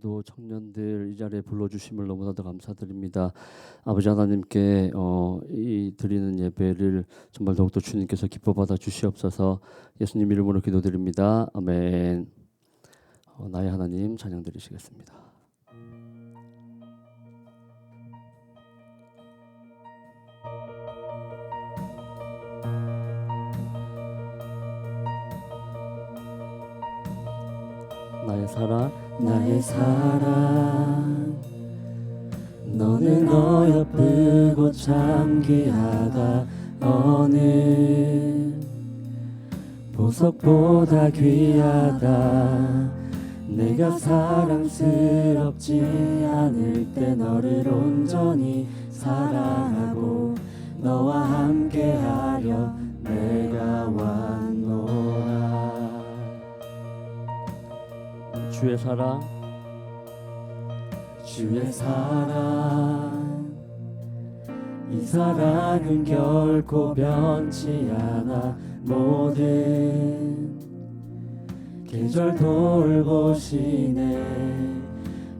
오늘도 청년들 이 자리에 불러주심을 너무나도 감사드립니다. 아버지 하나님께 이 드리는 예배를 정말 더욱더 주님께서 기뻐 받아 주시옵소서. 예수님 이름으로 기도드립니다. 아멘. 나의 하나님 찬양 드리시겠습니다. 나의 사랑 너는 어여쁘고 참 귀하다. 어느 보석보다 귀하다. 내가 사랑스럽지 않을 때 너를 온전히 사랑하고 너와 함께하려 내가 왔노라. 주의 사랑 이 사랑은 결코 변치 않아. 모든 계절 돌보시네.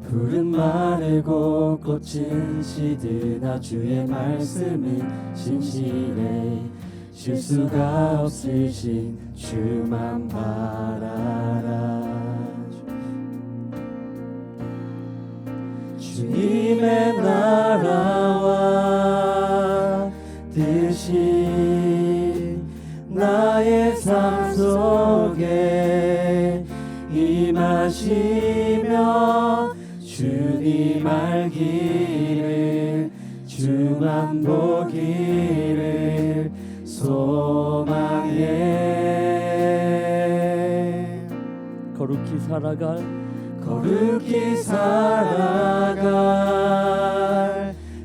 푸른 마르고 꽃은 시드나 주의 말씀은 신실해. 실수가 없으신 주만 바라라. 주님의 나라와 뜻이 나의 삶 속에 임하시며 주님 알기를 주만 보기를 소망해. 거룩히 살아갈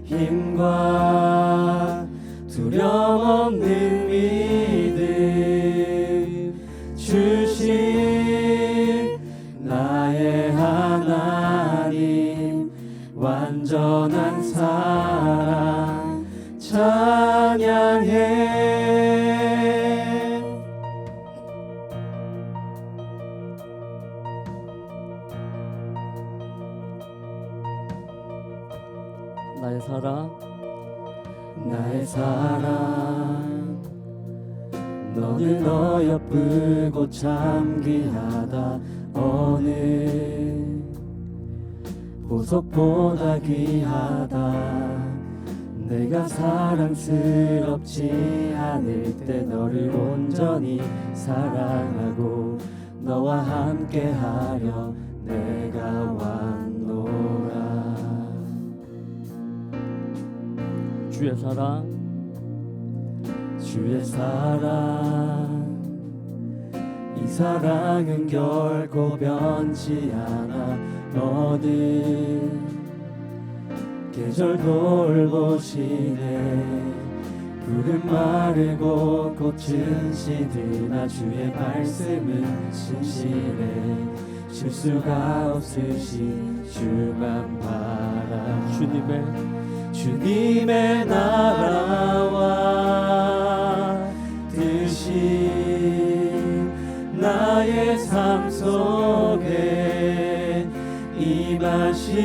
힘과 두려움 없는 믿음 주신 나의 하나님 완전한 사랑 찬양해. 나의 사랑 너는 어여쁘고 참 귀하다. 어느 보석보다 귀하다. 내가 사랑스럽지 않을 때 너를 온전히 사랑하고 너와 함께하려 내가 왔노라. 주의 사랑 이 사랑은 결코 변치 않아. 어느 계절 돌보시네. 푸른 마르고 꽃은 시드나 주의 말씀은 신실해. 실수가 없으신 주만 바라. 주님의 나라와 뜻이 나의 삶 속에 임하시며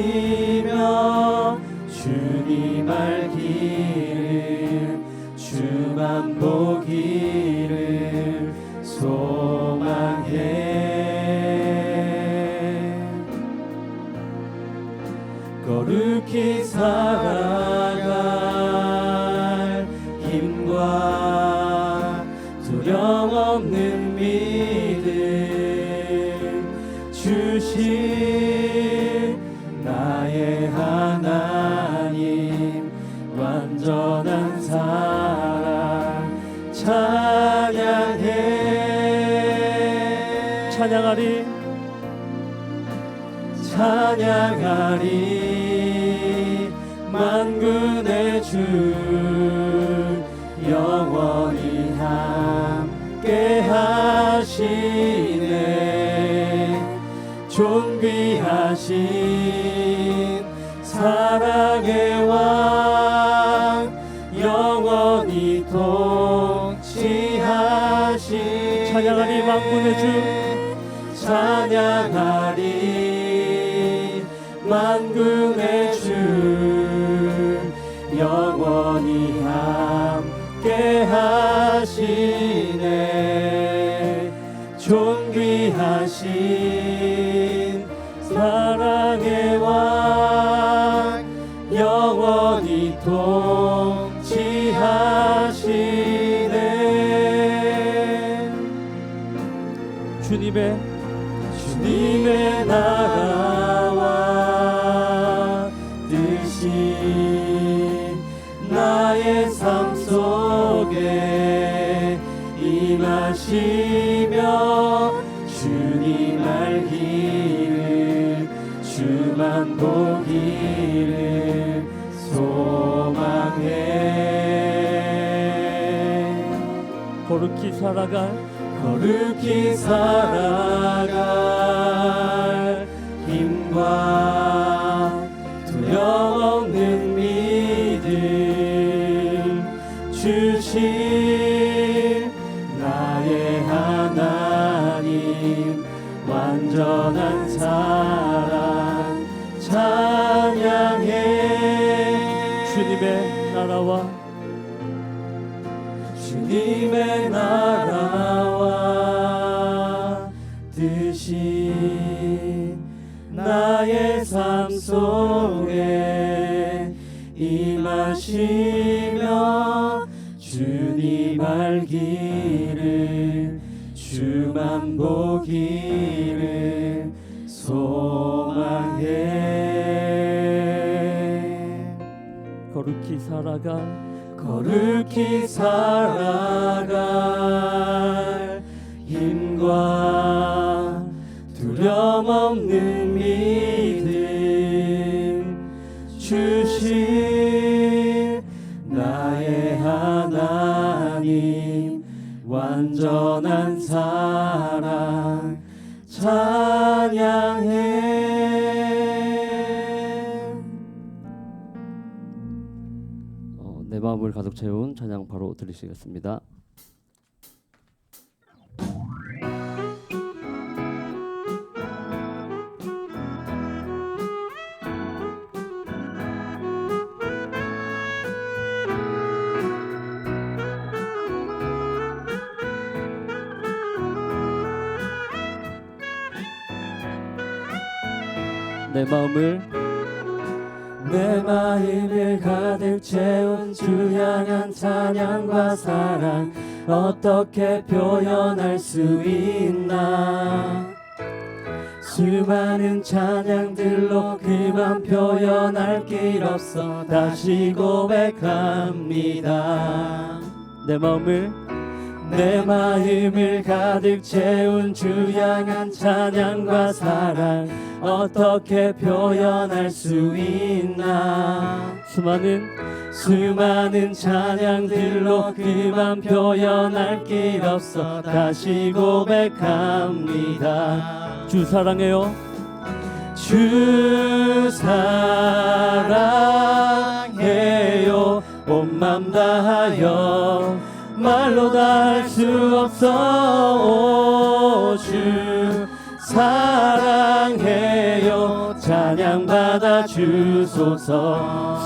주님 알기를 주만 보기를 소망해. 거룩히 살아갈 힘과 두려움 없는 믿음 주신 나의 하나님 완전한 사랑 찬양해. 찬양하리 만군의 주 영원히 함께 하시네. 존귀하신 사랑의 왕 영원히 통치하신. 찬양하리 만군의 주 찬양하리 만군의 주 영원히 함께 하시네. 존귀하신 사랑의 왕 영원히 통치하시네. 주님의 나라와 뜻이 나의 삶 속에 임하시며 주님 알기를 주만 보기를 소망해. 거룩히 살아갈 힘과 두려움없는 믿음 주신 나의 하나님 완전한 사랑 찬양해. 주님의 나라와 뜻이 나의 삶 속에 임하시며 주님 알기를 주만 보기를 소망해. 거룩히 살아갈 힘과 두려움없는 믿음 주신 나의 하나님 완전한 사랑 찬양해. 내 마음을 가득 채운 찬양 바로 들으시겠습니다. 내 마음을 가득 채운 주 향한 찬양과 사랑 어떻게 표현할 수 있나. 수많은 찬양들로 그만 표현할 길 없어 다시 고백합니다. 내 마음을 가득 채운 주 향한 찬양과 사랑 어떻게 표현할 수 있나. 수많은 찬양들로 그만 표현할 길 없어 다시 고백합니다. 주 사랑해요. 주 사랑해요. 온 맘 다하여 말로 다 할 수 없어. 주 사랑해요. 찬양 받아 주소서.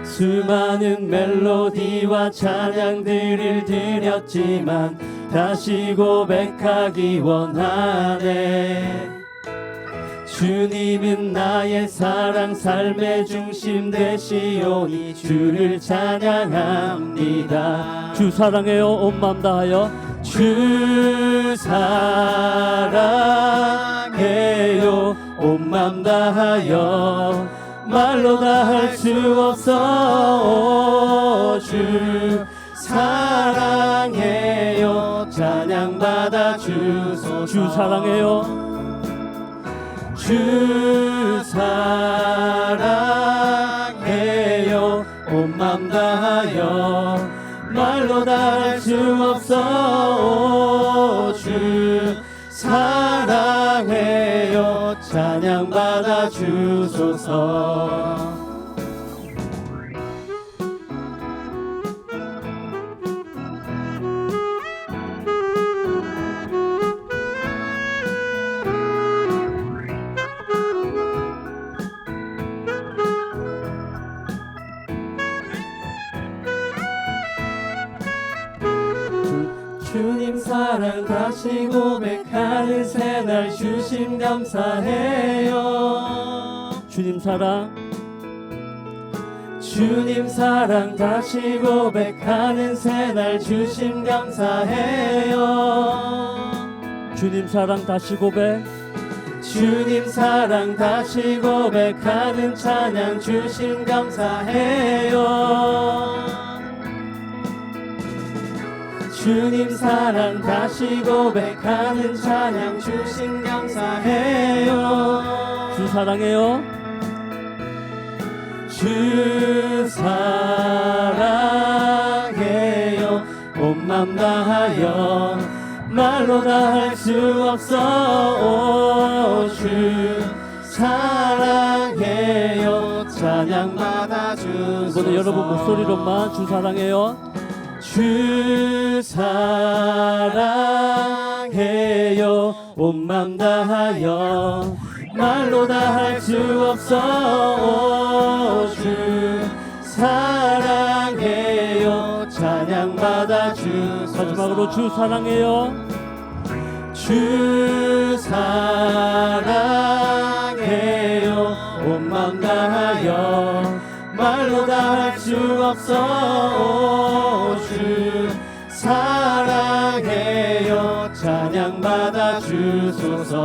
수많은 멜로디와 찬양들을 드렸지만 다시 고백하기 원하네. 주님은 나의 사랑 삶의 중심 되시오니 주를 찬양합니다. 주 사랑해요. 온 맘 다하여 주 사랑해요. 온 맘 다하여 말로 다 할 수 없어. 주 사랑해요. 찬양 받아 주소서. 주 사랑해요. 주 사랑해요. 온 맘 다하여 말로 다 할 수 없어. 주 사랑해요. 찬양 받아 주소서. 주님 사랑 다시 고백하는 새날 주심 감사해요. 주님 사랑 주님 사랑 다시 고백하는 새날 주심 감사해요. 주님 사랑 다시 고백 주님 사랑 다시 고백하는 찬양 주심 감사해요. 주님 사랑 다시 고백하는 찬양 주심 감사해요. 주 사랑해요 주 사랑해요. 온 맘 다하여 말로 다 할 수 없어. 주 사랑해요. 찬양 받아주소서. 이번에 여러분 목소리로만 주 사랑해요 주 사랑해요. 온 맘 다하여 말로 다 할 수 없어. 주 사랑해요. 찬양 받아주소서. 마지막으로 주 사랑해요 주 사랑해요. 온 맘 다하여 말로 다 할 수 없어. 주 사랑해요. 찬양 받아주소서.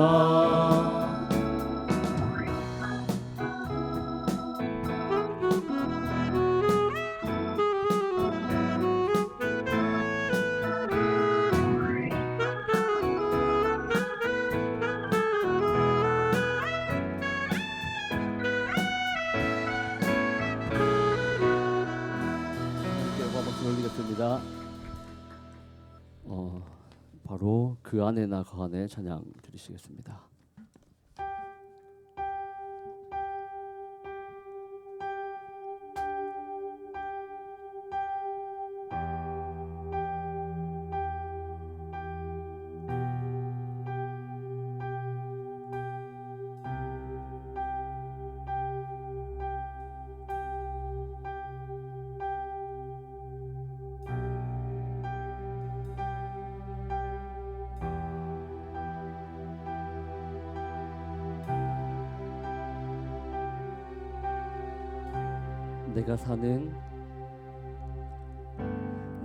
올리겠습니다. 바로 그 안에 나 그 안에 찬양 드리시겠습니다.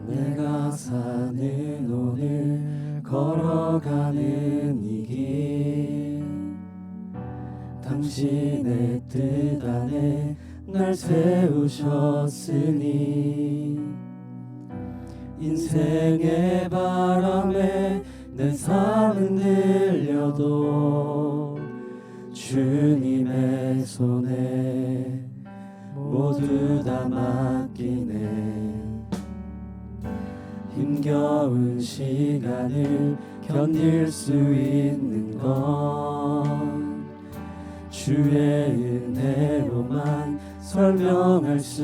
내가 사는 오늘 걸어가는 이 길 당신의 뜻 안에 날 세우셨으니 인생의 바람에 내 삶은 들려도 주님의 손에 모두 다 맡기네. 힘겨운 시간을 견딜 수 있는 건 주의 은혜로만 설명할 수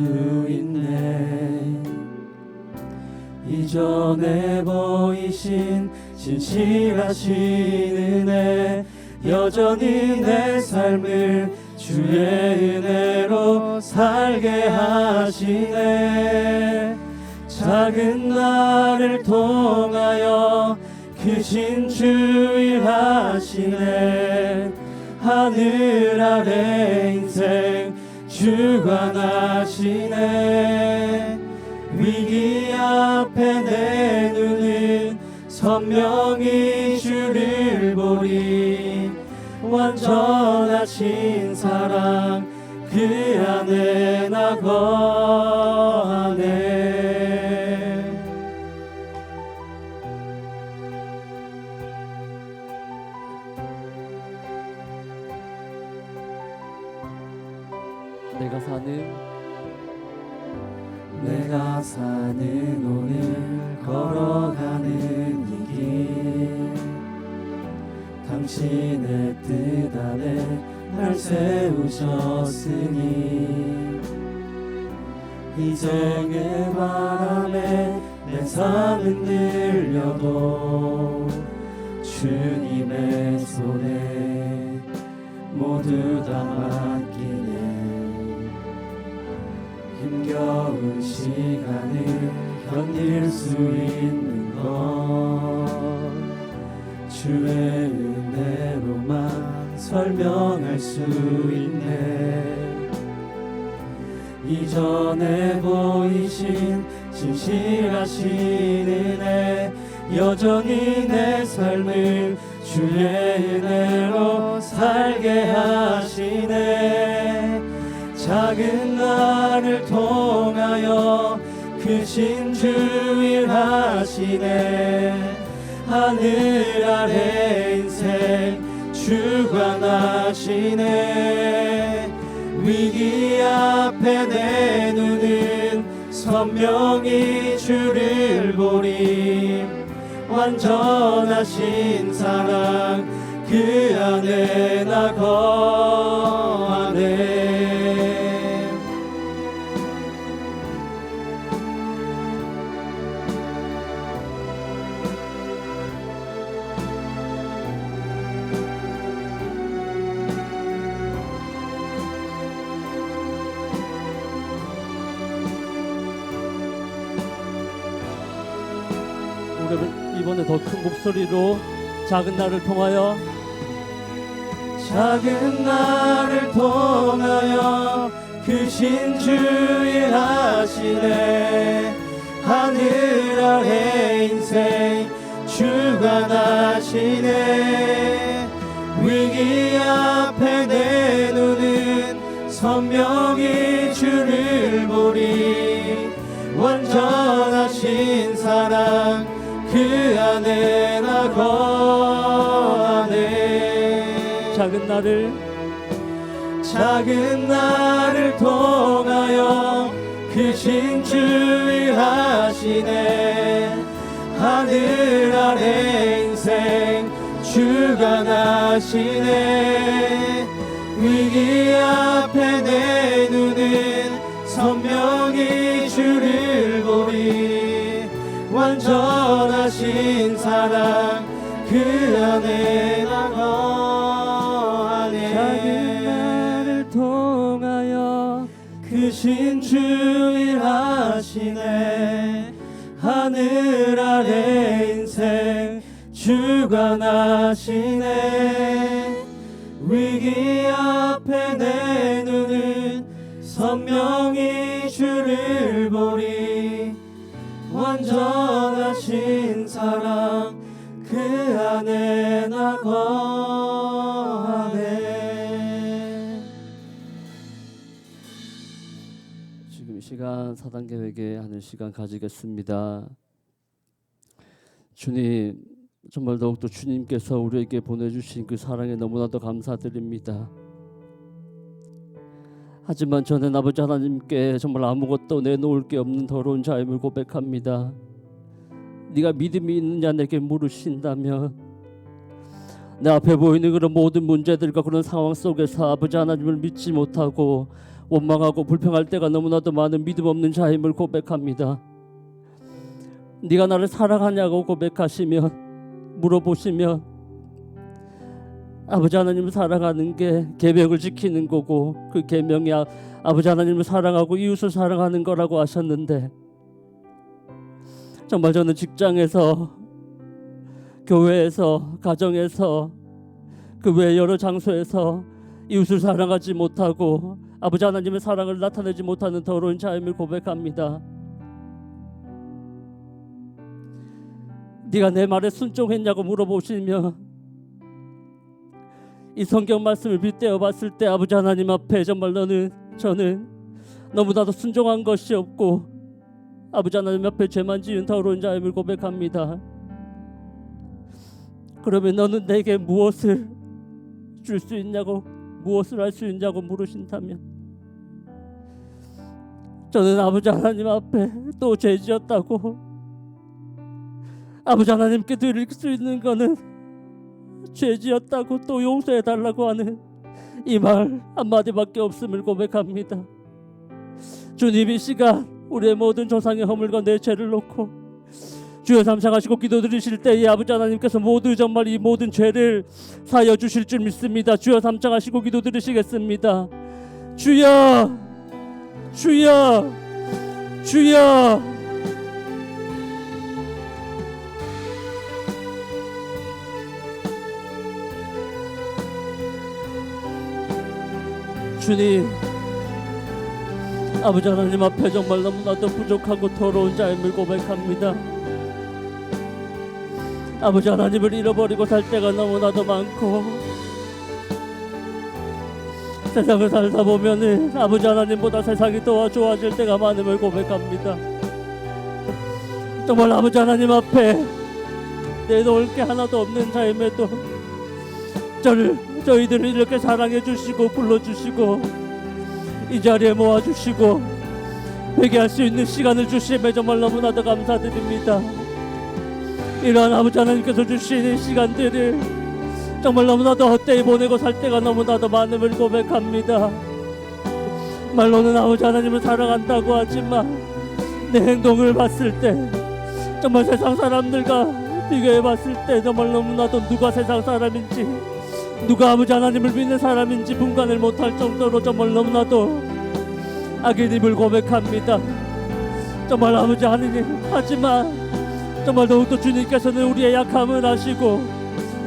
있네. 이전에 보이신 진실하신 은혜 여전히 내 삶을 주의 은혜로 살게 하시네. 작은 나를 통하여 크신 주일 하시네. 하늘 아래 인생 주관하시네. 위기 앞에 내 눈은 선명히 주를 보리. 완전하신 사랑 그 안에 나 거하네. 내가 사는 오늘 걸어가는 이 길 당신의 뜻 안에 날 세우셨으니 인생의 바람에 내 삶은 들려도 주님의 손에 모두 다 맡기네. 힘겨운 시간을 견딜 수 있는 것 주의 은혜로만 설명할 수 있네. 이전에 보이신 진실하신 은혜, 여전히 내 삶을 주의 은혜로 살게 하시네. 작은 나를 통하여 크신 주 일하시네. 하늘 아래 인생 주관하시네. 위기 앞에 내 눈은 선명히 주를 보리. 완전하신 사랑 그 안에 나 거하네. 우리 이번에 더 큰 목소리로 작은 나를 통하여, 작은 나를 통하여 크신 주 일하시네. 하늘 아래 인생 주관하시네. 위기 앞에 내 눈은 선명히 주를 보리. 완전하신 사랑 그 안에 나 거하네. 작은 나를 통하여 크신 주 일하시네. 하늘 아래 인생 주관하시네. 위기 앞에 내 눈은 선명히 주를 보리. 완전하신 사랑 그 안에 나 거하네. 작은 나를 통하여 크신 주 일하시네. 하늘 아래 인생 주관하시네. 위기 앞에 내 눈은 선명히 주를 보리. 완전하신 사랑 그 안에 나 거하네. 지금 이 시간 사단계 회개하는 시간 가지겠습니다. 주님, 정말 더욱더 주님께서 우리에게 보내주신 그 사랑에 너무나도 감사드립니다. 하지만 저는 아버지 하나님께 정말 아무것도 내놓을 게 없는 더러운 자임을 고백합니다. 네가 믿음이 있느냐 내게 물으신다면, 내 앞에 보이는 그런 모든 문제들과 그런 상황 속에서 아버지 하나님을 믿지 못하고 원망하고 불평할 때가 너무나도 많은 믿음 없는 자임을 고백합니다. 네가 나를 사랑하냐고 고백하시면, 물어보시면, 아버지 하나님을 사랑하는 게 계명을 지키는 거고, 그 계명이 아버지 하나님을 사랑하고 이웃을 사랑하는 거라고 하셨는데, 정말 저는 직장에서, 교회에서, 가정에서, 그 외 여러 장소에서 이웃을 사랑하지 못하고 아버지 하나님의 사랑을 나타내지 못하는 더러운 자임을 고백합니다. 네가 내 말에 순종했냐고 물어보시면, 이 성경 말씀을 빗대어 봤을 때 아버지 하나님 앞에 정말 저는 너무나도 순종한 것이 없고 아버지 하나님 앞에 죄만 지은 더러운 자임을 고백합니다. 그러면 너는 내게 무엇을 줄 수 있냐고, 무엇을 할 수 있냐고 물으신다면, 저는 아버지 하나님 앞에 또 죄 지었다고, 아버지 하나님께 드릴 수 있는 거는 죄 지었다고 또 용서해달라고 하는 이 말 한마디밖에 없음을 고백합니다. 주님, 이 시간 우리의 모든 조상의 허물과 내 죄를 놓고 주여 삼창하시고 기도드리실 때에 아버지 하나님께서 모두 정말 이 모든 죄를 사하여 주실 줄 믿습니다. 주여 삼창하시고 기도드리시겠습니다. 주여, 주여, 주여. 주님, 아버지 하나님 앞에 정말 너무나도 부족하고 더러운 자임을 고백합니다. 아버지 하나님을 잃어버리고 살 때가 너무나도 많고, 세상을 살다 보면은 아버지 하나님보다 세상이 더 좋아질 때가 많음을 고백합니다. 정말 아버지 하나님 앞에 내놓을 게 하나도 없는 자임에도 저희들을 이렇게 사랑해 주시고 불러주시고 이 자리에 모아주시고 회개할 수 있는 시간을 주심에 정말 너무나도 감사드립니다. 이러한 아버지 하나님께서 주시는 시간들을 정말 너무나도 헛되이 보내고 살 때가 너무나도 많음을 고백합니다. 말로는 아버지 하나님을 사랑한다고 하지만 내 행동을 봤을 때 정말 세상 사람들과 비교해 봤을 때 정말 너무나도 누가 세상 사람인지 누가 아버지 하나님을 믿는 사람인지 분간을 못할 정도로 정말 너무나도 악인임을 고백합니다. 정말 아버지 하나님, 하지만 정말 더욱더 주님께서는 우리의 약함을 아시고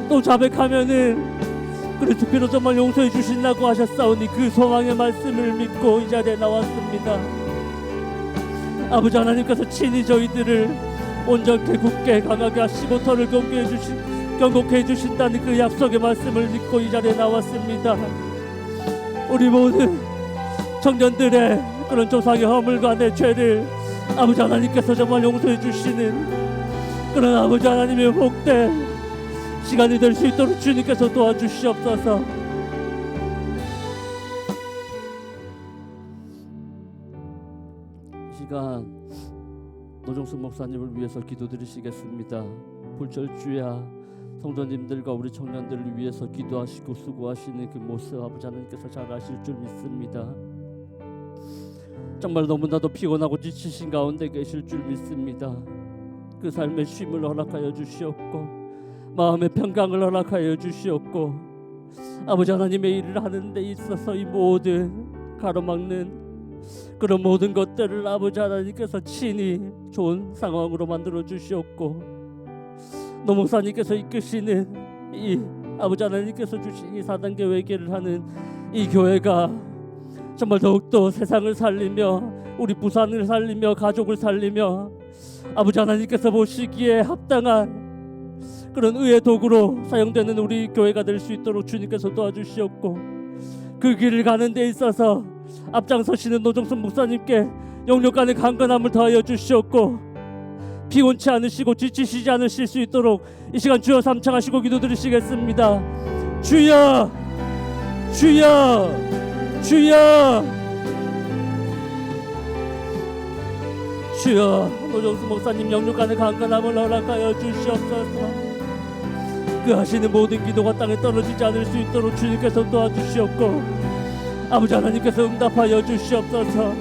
또 자백하면은 그리스도 피로 정말 용서해 주신다고 하셨사오니 그 소망의 말씀을 믿고 이 자리에 나왔습니다. 아버지 하나님께서 친히 저희들을 온전케 굳게 강하게 하시고 터를 경고해 해주신다는 그 약속의 말씀을 믿고 이 자리에 나왔습니다. 우리 모든 청년들의 그런 조상의 허물과 내 죄를 아버지 하나님께서 정말 용서해 주시는 그런 아버지 하나님의 복된 시간이 될 수 있도록 주님께서 도와주시옵소서. 이 시간 노정숙 목사님을 위해서 기도드리시겠습니다. 불철주야 성도님들과 우리 청년들을 위해서 기도하시고 수고하시는 그 모습 아버지 하나님께서 잘 아실 줄 믿습니다. 정말 너무나도 피곤하고 지치신 가운데 계실 줄 믿습니다. 그 삶의 쉼을 허락하여 주시옵고 마음의 평강을 허락하여 주시옵고 아버지 하나님의 일을 하는 데 있어서 이 모든 가로막는 그런 모든 것들을 아버지 하나님께서 친히 좋은 상황으로 만들어 주시옵고 노목사님께서 이끄시는 이 아버지 하나님께서 주신 이 4단계 회개를 하는 이 교회가 정말 더욱더 세상을 살리며 우리 부산을 살리며 가족을 살리며 아버지 하나님께서 보시기에 합당한 그런 의의 도구로 사용되는 우리 교회가 될 수 있도록 주님께서 도와주시옵고 그 길을 가는 데 있어서 앞장서시는 노정순 목사님께 영육간의 강건함을 더하여 주시옵고 피곤치 않으시고 지치시지 않으실 수 있도록 이 시간 주여 삼창하시고 기도드리시겠습니다. 주여 주여 주여 주여 노정순 목사님 영육간의 강건함을 허락하여 주시옵소서. 그 하시는 모든 기도가 땅에 떨어지지 않을 수 있도록 주님께서 도와주시옵고 아버지 하나님께서 응답하여 주시옵소서.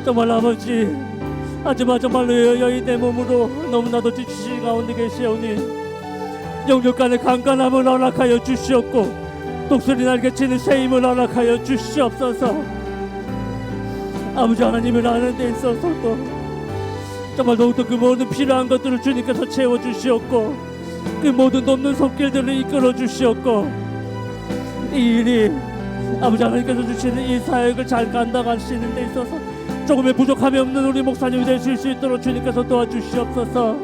정말 아버지 하지만 정말로 여인 내 몸으로 너무나도 지치신 가운데 계시오니 영육간의 강건함을 허락하여 주시옵고 독수리 날개치는 새 힘을 허락하여 주시옵소서. 아버지 하나님을 아는 데 있어서도 정말 더욱더 그 모든 필요한 것들을 주님께서 채워주시옵고 그 모든 돕는 손길들을 이끌어 주시옵고 이 일이 아버지 하나님께서 주시는 이 사역을 잘 감당하시는 데 있어서 조금의 부족함이 없는 우리 목사님이 되실 수 있도록 주님께서 도와주시옵소서.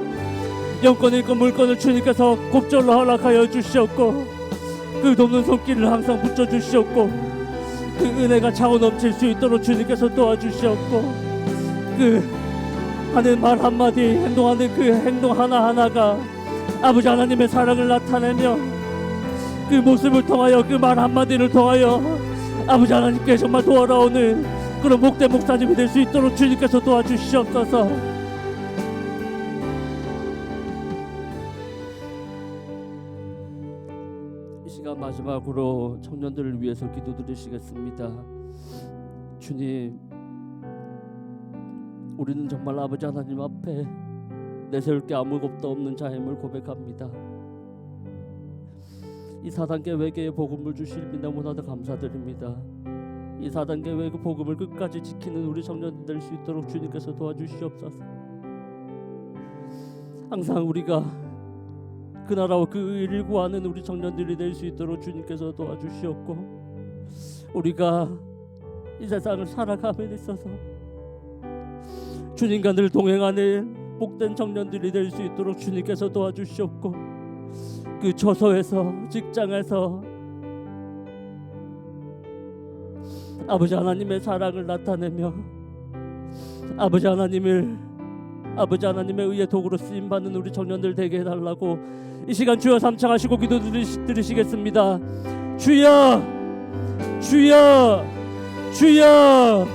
영권을 있고 물건을 주님께서 곱절로 허락하여 주시옵고 그 돕는 손길을 항상 붙여주시옵고 그 은혜가 차고 넘칠 수 있도록 주님께서 도와주시옵고 그 하는 말 한마디 행동하는 그 행동 하나하나가 아버지 하나님의 사랑을 나타내며 그 모습을 통하여 그 말 한마디를 통하여 아버지 하나님께 정말 돌아오는 그런 목대 목사님이 될 수 있도록 주님께서 도와주시옵소서. 이 시간 마지막으로 청년들을 위해서 기도드리시겠습니다. 주님, 우리는 정말 아버지 하나님 앞에 내세울 게 아무것도 없는 자임을 고백합니다. 이 4단계 외계의 복음을 주실 너무나도 감사드립니다. 이 4단계 외계 복음을 끝까지 지키는 우리 청년들 될 수 있도록 주님께서 도와주시옵소서. 항상 우리가 그 나라와 그 의를 구하는 우리 청년들이 될 수 있도록 주님께서 도와주시옵고 우리가 이 세상을 살아감에 있어서 주님과 늘 동행하는 복된 청년들이 될 수 있도록 주님께서 도와주시옵고, 그 처소에서, 직장에서 아버지 하나님의 사랑을 나타내며 아버지 하나님의 의의 도구로 쓰임받는 우리 청년들 되게 해달라고 이 시간 주여 삼창하시고 기도 드리시겠습니다. 주여, 주여, 주여.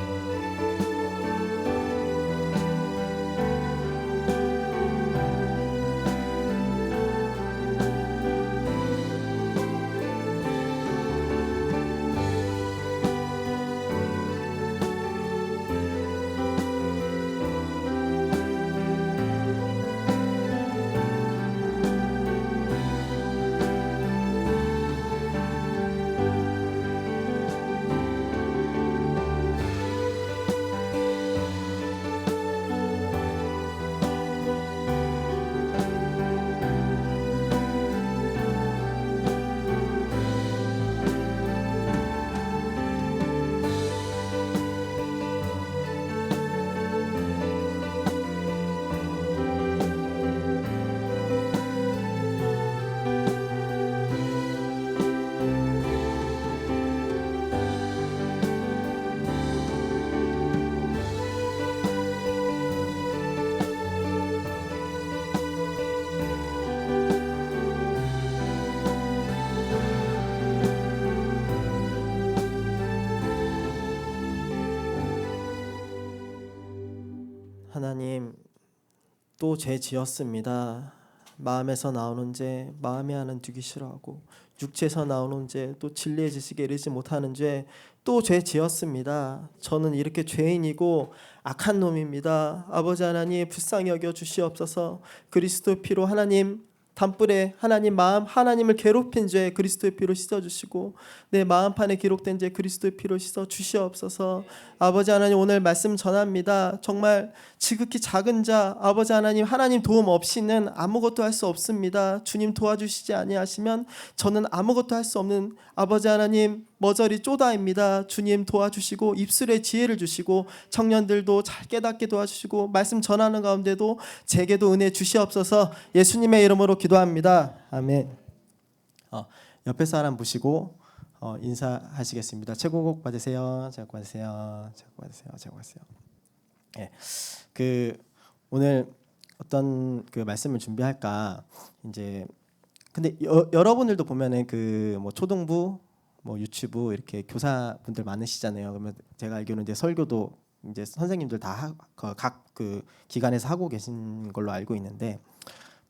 하나님, 또 죄 지었습니다. 마음에서 나오는 죄 마음에 하는 두기 싫어하고, 육체에서 나오는 죄 또 진리의 지식에 이르지 못하는 죄 또 죄 지었습니다. 저는 이렇게 죄인이고 악한 놈입니다. 아버지 하나님, 불쌍히 여겨 주시옵소서. 그리스도 피로 하나님 담불에 하나님 마음 하나님을 괴롭힌 죄 그리스도의 피로 씻어주시고, 내 마음판에 기록된 죄 그리스도의 피로 씻어 주시옵소서. 아버지 하나님, 오늘 말씀 전합니다. 정말 지극히 작은 자 아버지 하나님, 하나님 도움 없이는 아무것도 할 수 없습니다. 주님 도와주시지 아니하시면 저는 아무것도 할 수 없는 아버지 하나님 머저리 쪼다입니다. 주님 도와주시고 입술에 지혜를 주시고 청년들도 잘 깨닫게 도와주시고 말씀 전하는 가운데도 제게도 은혜 주시옵소서. 예수님의 이름으로 기도합니다. 아멘. 옆에 사람 보시고 인사하시겠습니다. 최고곡 받으세요. 최고곡 받으세요. 최고곡 받으세요. 최고곡 받으세요. 예, 오늘 어떤 말씀을 준비할까, 이제 근데 여러분들도 보면은 뭐 초등부, 뭐 유치부 이렇게 교사분들 많으시잖아요. 그러면 제가 알기로는 이제 설교도 이제 선생님들 다 각 기관에서 하고 계신 걸로 알고 있는데,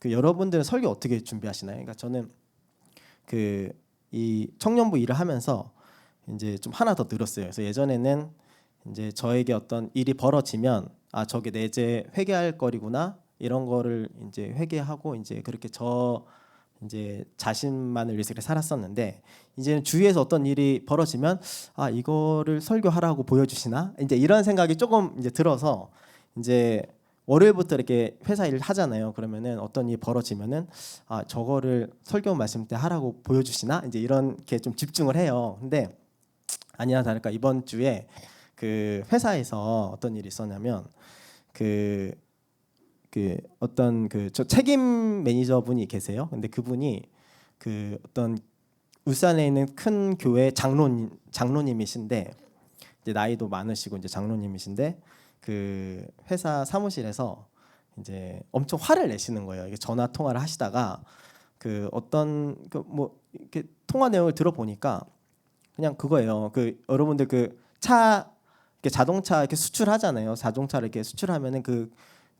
여러분들은 설교 어떻게 준비하시나요? 그러니까 저는 이 청년부 일을 하면서 이제 좀 하나 더 늘었어요. 그래서 예전에는 이제 저에게 어떤 일이 벌어지면 저게 내 제 회개할 거리구나, 이런 거를 이제 회개하고 이제 그렇게 이제 자신만을 위해서 그렇게 살았었는데, 이제는 주위에서 어떤 일이 벌어지면 이거를 설교하라고 보여주시나, 이제 이런 생각이 조금 이제 들어서, 이제 월요일부터 이렇게 회사 일을 하잖아요. 그러면은 어떤 일이 벌어지면은 저거를 설교 말씀 때 하라고 보여주시나, 이제 이렇게 좀 집중을 해요. 근데 아니나 다를까 이번 주에 회사에서 어떤 일이 있었냐면, 어떤 저 책임 매니저분이 계세요. 근데 그분이 어떤 울산에 있는 큰 교회 장로님이신데, 이제 나이도 많으시고 이제 장로님이신데, 회사 사무실에서 이제 엄청 화를 내시는 거예요. 이게 전화 통화를 하시다가 어떤 뭐 이렇게 통화 내용을 들어보니까 그냥 그거예요. 여러분들 자동차 이렇게 수출하잖아요. 자동차를 이렇게 수출하면은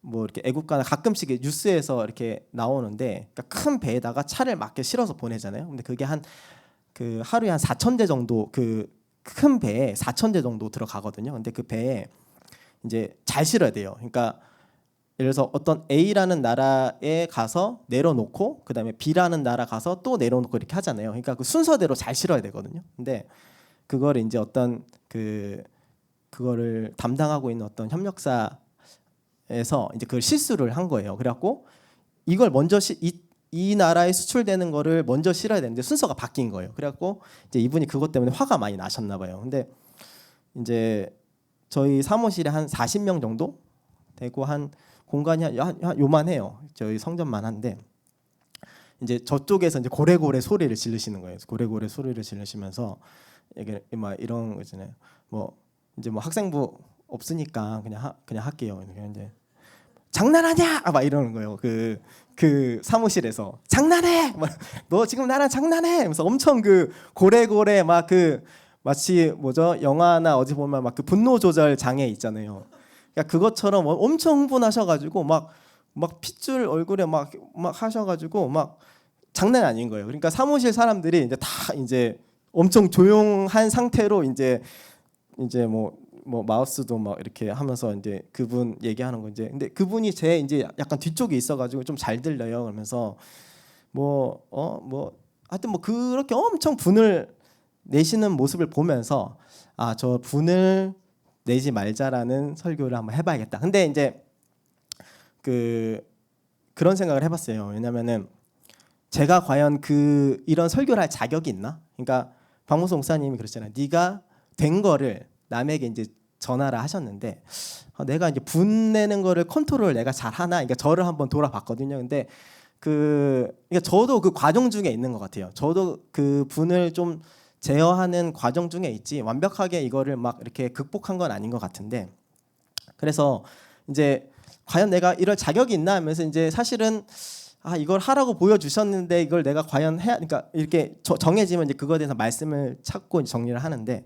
뭐 이렇게 애국가나 가끔씩 뉴스에서 이렇게 나오는데, 그러니까 큰 배에다가 차를 막 실어서 보내잖아요. 근데 그게 하루에 한 4,000대 정도, 큰 배에 4,000대 정도 들어가거든요. 근데 그 배에 이제 잘 실어야 돼요. 그러니까 예를 들어서 어떤 A라는 나라에 가서 내려놓고 그다음에 B라는 나라 가서 또 내려놓고 이렇게 하잖아요. 그러니까 그 순서대로 잘 실어야 되거든요. 근데 그걸 이제 어떤 그거를 담당하고 있는 어떤 협력사에서 이제 그걸 실수를 한 거예요. 그래갖고 이걸 먼저 이 나라에 수출되는 거를 먼저 실어야 되는데 순서가 바뀐 거예요. 그래갖고 이제 이분이 그것 때문에 화가 많이 나셨나 봐요. 근데 이제 저희 사무실에 한 40명 정도 되고 한 공간이 한 요만해요. 저희 성전만 한데 이제 저쪽에서 이제 고래고래 소리를 지르시는 거예요. 고래고래 소리를 지르시면서 이게 막 이런 거잖아요. 뭐 이제 뭐 학생부 없으니까 그냥 할게요. 그냥 이제 장난하냐? 막 이러는 거예요. 그 사무실에서 장난해. 막 너 지금 나랑 장난해. 하면서 엄청 그 고래고래 막 그 마치 뭐죠? 영화나 어디 보면 막 그 분노 조절 장애 있잖아요. 그러니까 그것처럼 엄청 흥분하셔가지고 막 핏줄 얼굴에 막 하셔가지고 막 장난 아닌 거예요. 그러니까 사무실 사람들이 이제 다 이제 엄청 조용한 상태로 이제 뭐 마우스도 막 이렇게 하면서 이제 그분 얘기하는 거 이제 근데 그분이 제 이제 약간 뒤쪽에 있어가지고 좀 잘 들려요. 그러면서 뭐 하여튼 뭐 그렇게 엄청 분을 내시는 모습을 보면서 아, 저 분을 내지 말자라는 설교를 한번 해봐야겠다. 근데 이제 그런 생각을 해봤어요. 왜냐면은 제가 과연 이런 설교를 할 자격이 있나? 그러니까 박무수 목사님이 그러잖아요. 네가 된 거를 남에게 이제 전하라 하셨는데 내가 이제 분 내는 거를 컨트롤 내가 잘 하나? 그러니까 저를 한번 돌아봤거든요. 근데 그러니까 저도 그 과정 중에 있는 것 같아요. 저도 그 분을 좀 제어하는 과정 중에 있지 완벽하게 이거를 막 이렇게 극복한 건 아닌 것 같은데 그래서 이제 과연 내가 이럴 자격이 있나 하면서 이제 사실은 이걸 하라고 보여주셨는데 이걸 내가 과연 해야 그러니까 이렇게 정해지면 이제 그거에 대해서 말씀을 찾고 정리를 하는데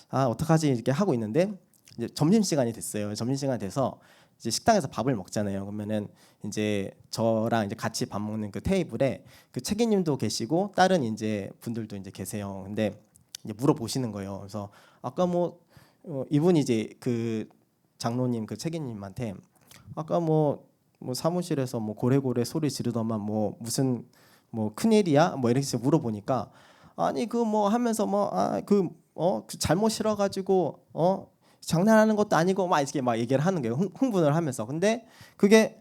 어떡하지 이렇게 하고 있는데 이제 점심시간이 됐어요. 점심시간이 돼서 이제 식당에서 밥을 먹잖아요. 그러면은 이제 저랑 이제 같이 밥 먹는 그 테이블에 그 책임님도 계시고 다른 이제 분들도 이제 계세요. 근데 이제 물어보시는 거예요. 그래서 아까 이분이 이제 그 장로님 그 책임님한테 아까 뭐 사무실에서 뭐 고래고래 소리 지르더만 뭐 무슨 뭐 큰일이야? 뭐 이렇게 물어보니까 아니 그 뭐 하면서 그 잘못 실어가지고 장난하는 것도 아니고 막 이렇게 막 얘기를 하는 거예요. 흥분을 하면서. 근데 그게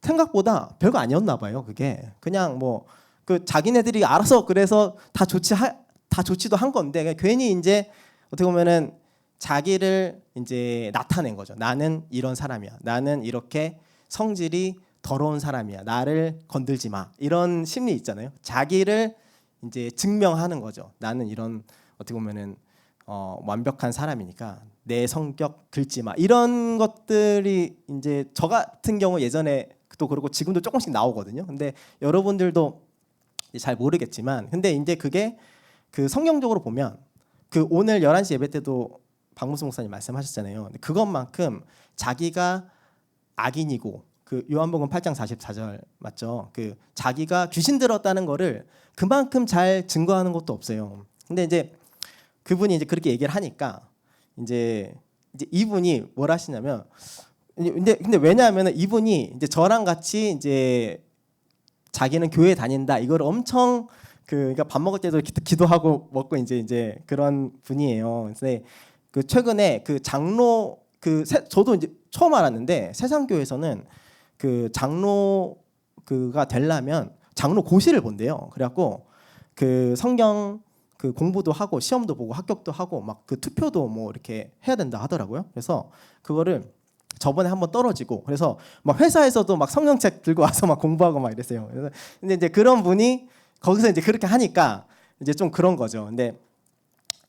생각보다 별거 아니었나 봐요. 그게 그냥 그 자기네들이 알아서 그래서 다 좋지도 한 건데 괜히 이제 어떻게 보면은 자기를 이제 나타낸 거죠. 나는 이런 사람이야. 나는 이렇게 성질이 더러운 사람이야. 나를 건들지 마. 이런 심리 있잖아요. 자기를 이제 증명하는 거죠. 나는 이런 어떻게 보면은 완벽한 사람이니까 내 성격 긁지 마. 이런 것들이 이제 저 같은 경우 예전에 또 그렇고 지금도 조금씩 나오거든요. 근데 여러분들도 잘 모르겠지만 근데 이제 그게 그 성경적으로 보면 그 오늘 11시 예배 때도 박무수 목사님 말씀하셨잖아요. 그것만큼 자기가 악인이고 그 요한복음 8장 44절 맞죠? 그 자기가 귀신 들었다는 거를 그만큼 잘 증거하는 것도 없어요. 근데 이제 그분이 이제 그렇게 얘기를 하니까 이제 이분이 뭘 하시냐면 근데 왜냐하면 이분이 이제 저랑 같이 이제 자기는 교회 다닌다 이걸 엄청 그러니까 밥 먹을 때도 기도하고 먹고 이제 그런 분이에요. 근데 그 최근에 그 장로 저도 이제 처음 알았는데 세상교회에서는 그 장로 그가 되려면 장로 고시를 본대요. 그래갖고 그 성경 그 공부도 하고 시험도 보고 합격도 하고 막 그 투표도 뭐 이렇게 해야 된다 하더라고요. 그래서 그거를 저번에 한번 떨어지고 그래서 막 회사에서도 막 성경책 들고 와서 막 공부하고 막 이랬어요. 그래서 근데 이제 그런 분이 거기서 이제 그렇게 하니까 이제 좀 그런 거죠. 근데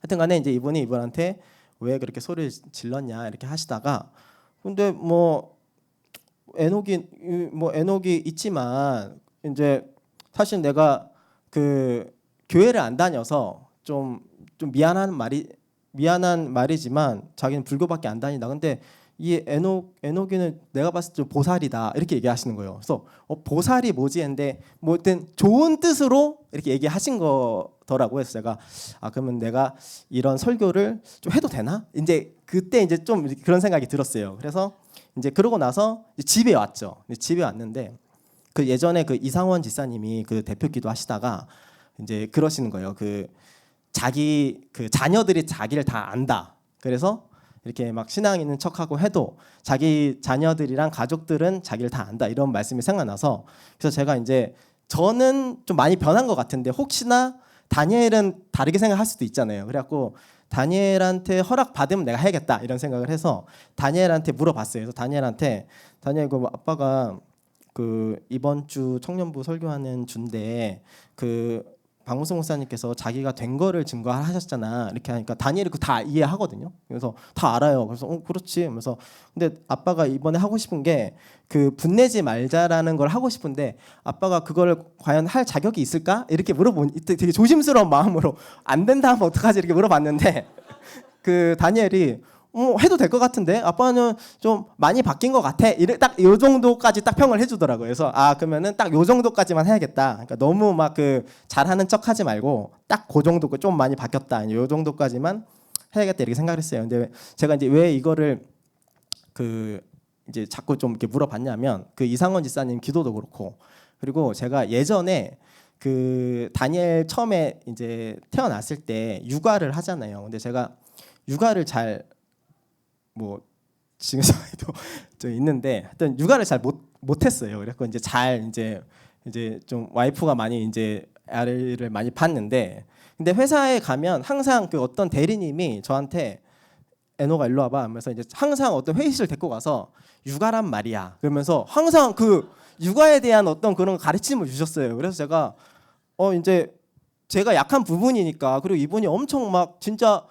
하여튼간에 이제 이분한테 왜 그렇게 소리를 질렀냐 이렇게 하시다가 근데 에녹이 있지만 이제 사실 내가 그 교회를 안 다녀서 좀 미안한 말이지만 자기는 불교밖에 안 다닌다. 근데 이 에녹이는 내가 봤을 때 보살이다 이렇게 얘기하시는 거예요. 그래서 보살이 뭐지 했는데 뭐든 좋은 뜻으로 이렇게 얘기하신 거더라고요. 그래서 제가 그러면 내가 이런 설교를 좀 해도 되나? 이제 그때 이제 좀 그런 생각이 들었어요. 그래서 이제 그러고 나서 집에 왔죠. 집에 왔는데 그 예전에 그 이상원 지사님이 그 대표 기도하시다가 이제 그러시는 거예요. 그 자기 그 자녀들이 자기를 다 안다. 그래서 이렇게 막 신앙 있는 척하고 해도 자기 자녀들이랑 가족들은 자기를 다 안다 이런 말씀이 생각나서 그래서 제가 이제 저는 좀 많이 변한 것 같은데 혹시나 다니엘은 다르게 생각할 수도 있잖아요. 그래갖고 다니엘한테 허락 받으면 내가 해야겠다 이런 생각을 해서 다니엘한테 물어봤어요. 그래서 다니엘 그 아빠가 그 이번 주 청년부 설교하는 주인데 그 박문성 목사님께서 자기가 된 거를 증거하셨잖아. 이렇게 하니까 다니엘이 그 다 이해하거든요. 그래서 다 알아요. 그래서 그렇지. 그래서 근데 아빠가 이번에 하고 싶은 게 그 분내지 말자라는 걸 하고 싶은데 아빠가 그걸 과연 할 자격이 있을까? 이렇게 물어보니 되게 조심스러운 마음으로 안 된다 하면 어떡하지? 이렇게 물어봤는데 그 다니엘이 해도 될 것 같은데 아빠는 좀 많이 바뀐 것 같아. 딱 요 정도까지 딱 평을 해주더라고요. 그래서 그러면은 딱 요 정도까지만 해야겠다. 그러니까 너무 막 그 잘하는 척하지 말고 딱 그 정도 좀 많이 바뀌었다. 요 정도까지만 해야겠다 이렇게 생각을 했어요. 근데 제가 이제 왜 이거를 그 이제 자꾸 좀 이렇게 물어봤냐면 그 이상원 지사님 기도도 그렇고 그리고 제가 예전에 그 다니엘 처음에 이제 태어났을 때 육아를 하잖아요. 근데 제가 육아를 잘 뭐 지금도 좀 있는데 하여튼 육아를 잘 못했어요. 그래서 이제 이제 좀 와이프가 많이 이제 아이를 많이 봤는데 근데 회사에 가면 항상 그 어떤 대리님이 저한테 애노가 일로 와봐 하면서 이제 항상 어떤 회의실 데리고 가서 육아란 말이야 그러면서 항상 그 육아에 대한 어떤 그런 가르침을 주셨어요. 그래서 제가 이제 제가 약한 부분이니까 그리고 이분이 엄청 막 진짜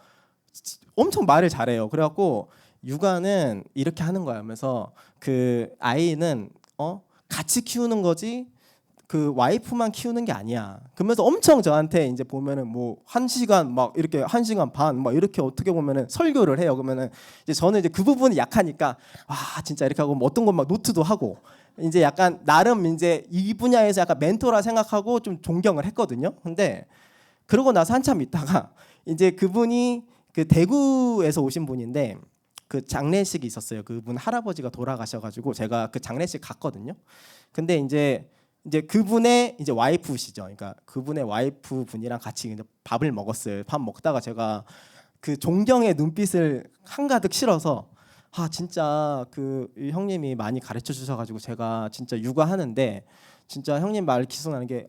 엄청 말을 잘해요. 그래갖고 육아는 이렇게 하는 거야 하면서 그 아이는 같이 키우는 거지 그 와이프만 키우는 게 아니야. 그러면서 엄청 저한테 이제 보면은 뭐 1시간 막 이렇게 1시간 반 막 이렇게 어떻게 보면은 설교를 해요. 그러면은 이제 저는 이제 그 부분이 약하니까 진짜 이렇게 하고 뭐 어떤 건 막 노트도 하고 이제 약간 나름 이제 이 분야에서 약간 멘토라 생각하고 좀 존경을 했거든요. 근데 그러고 나서 한참 있다가 이제 그분이 그 대구에서 오신 분인데 그 장례식이 있었어요. 그분 할아버지가 돌아가셔가지고 제가 그 장례식 갔거든요. 근데 이제 그분의 이제 와이프시죠. 그러니까 그분의 와이프 분이랑 같이 이제 밥을 먹었어요. 밥 먹다가 제가 그 존경의 눈빛을 한가득 실어서 진짜 그 형님이 많이 가르쳐 주셔가지고 제가 진짜 육아하는데 진짜 형님 말 기억나는 게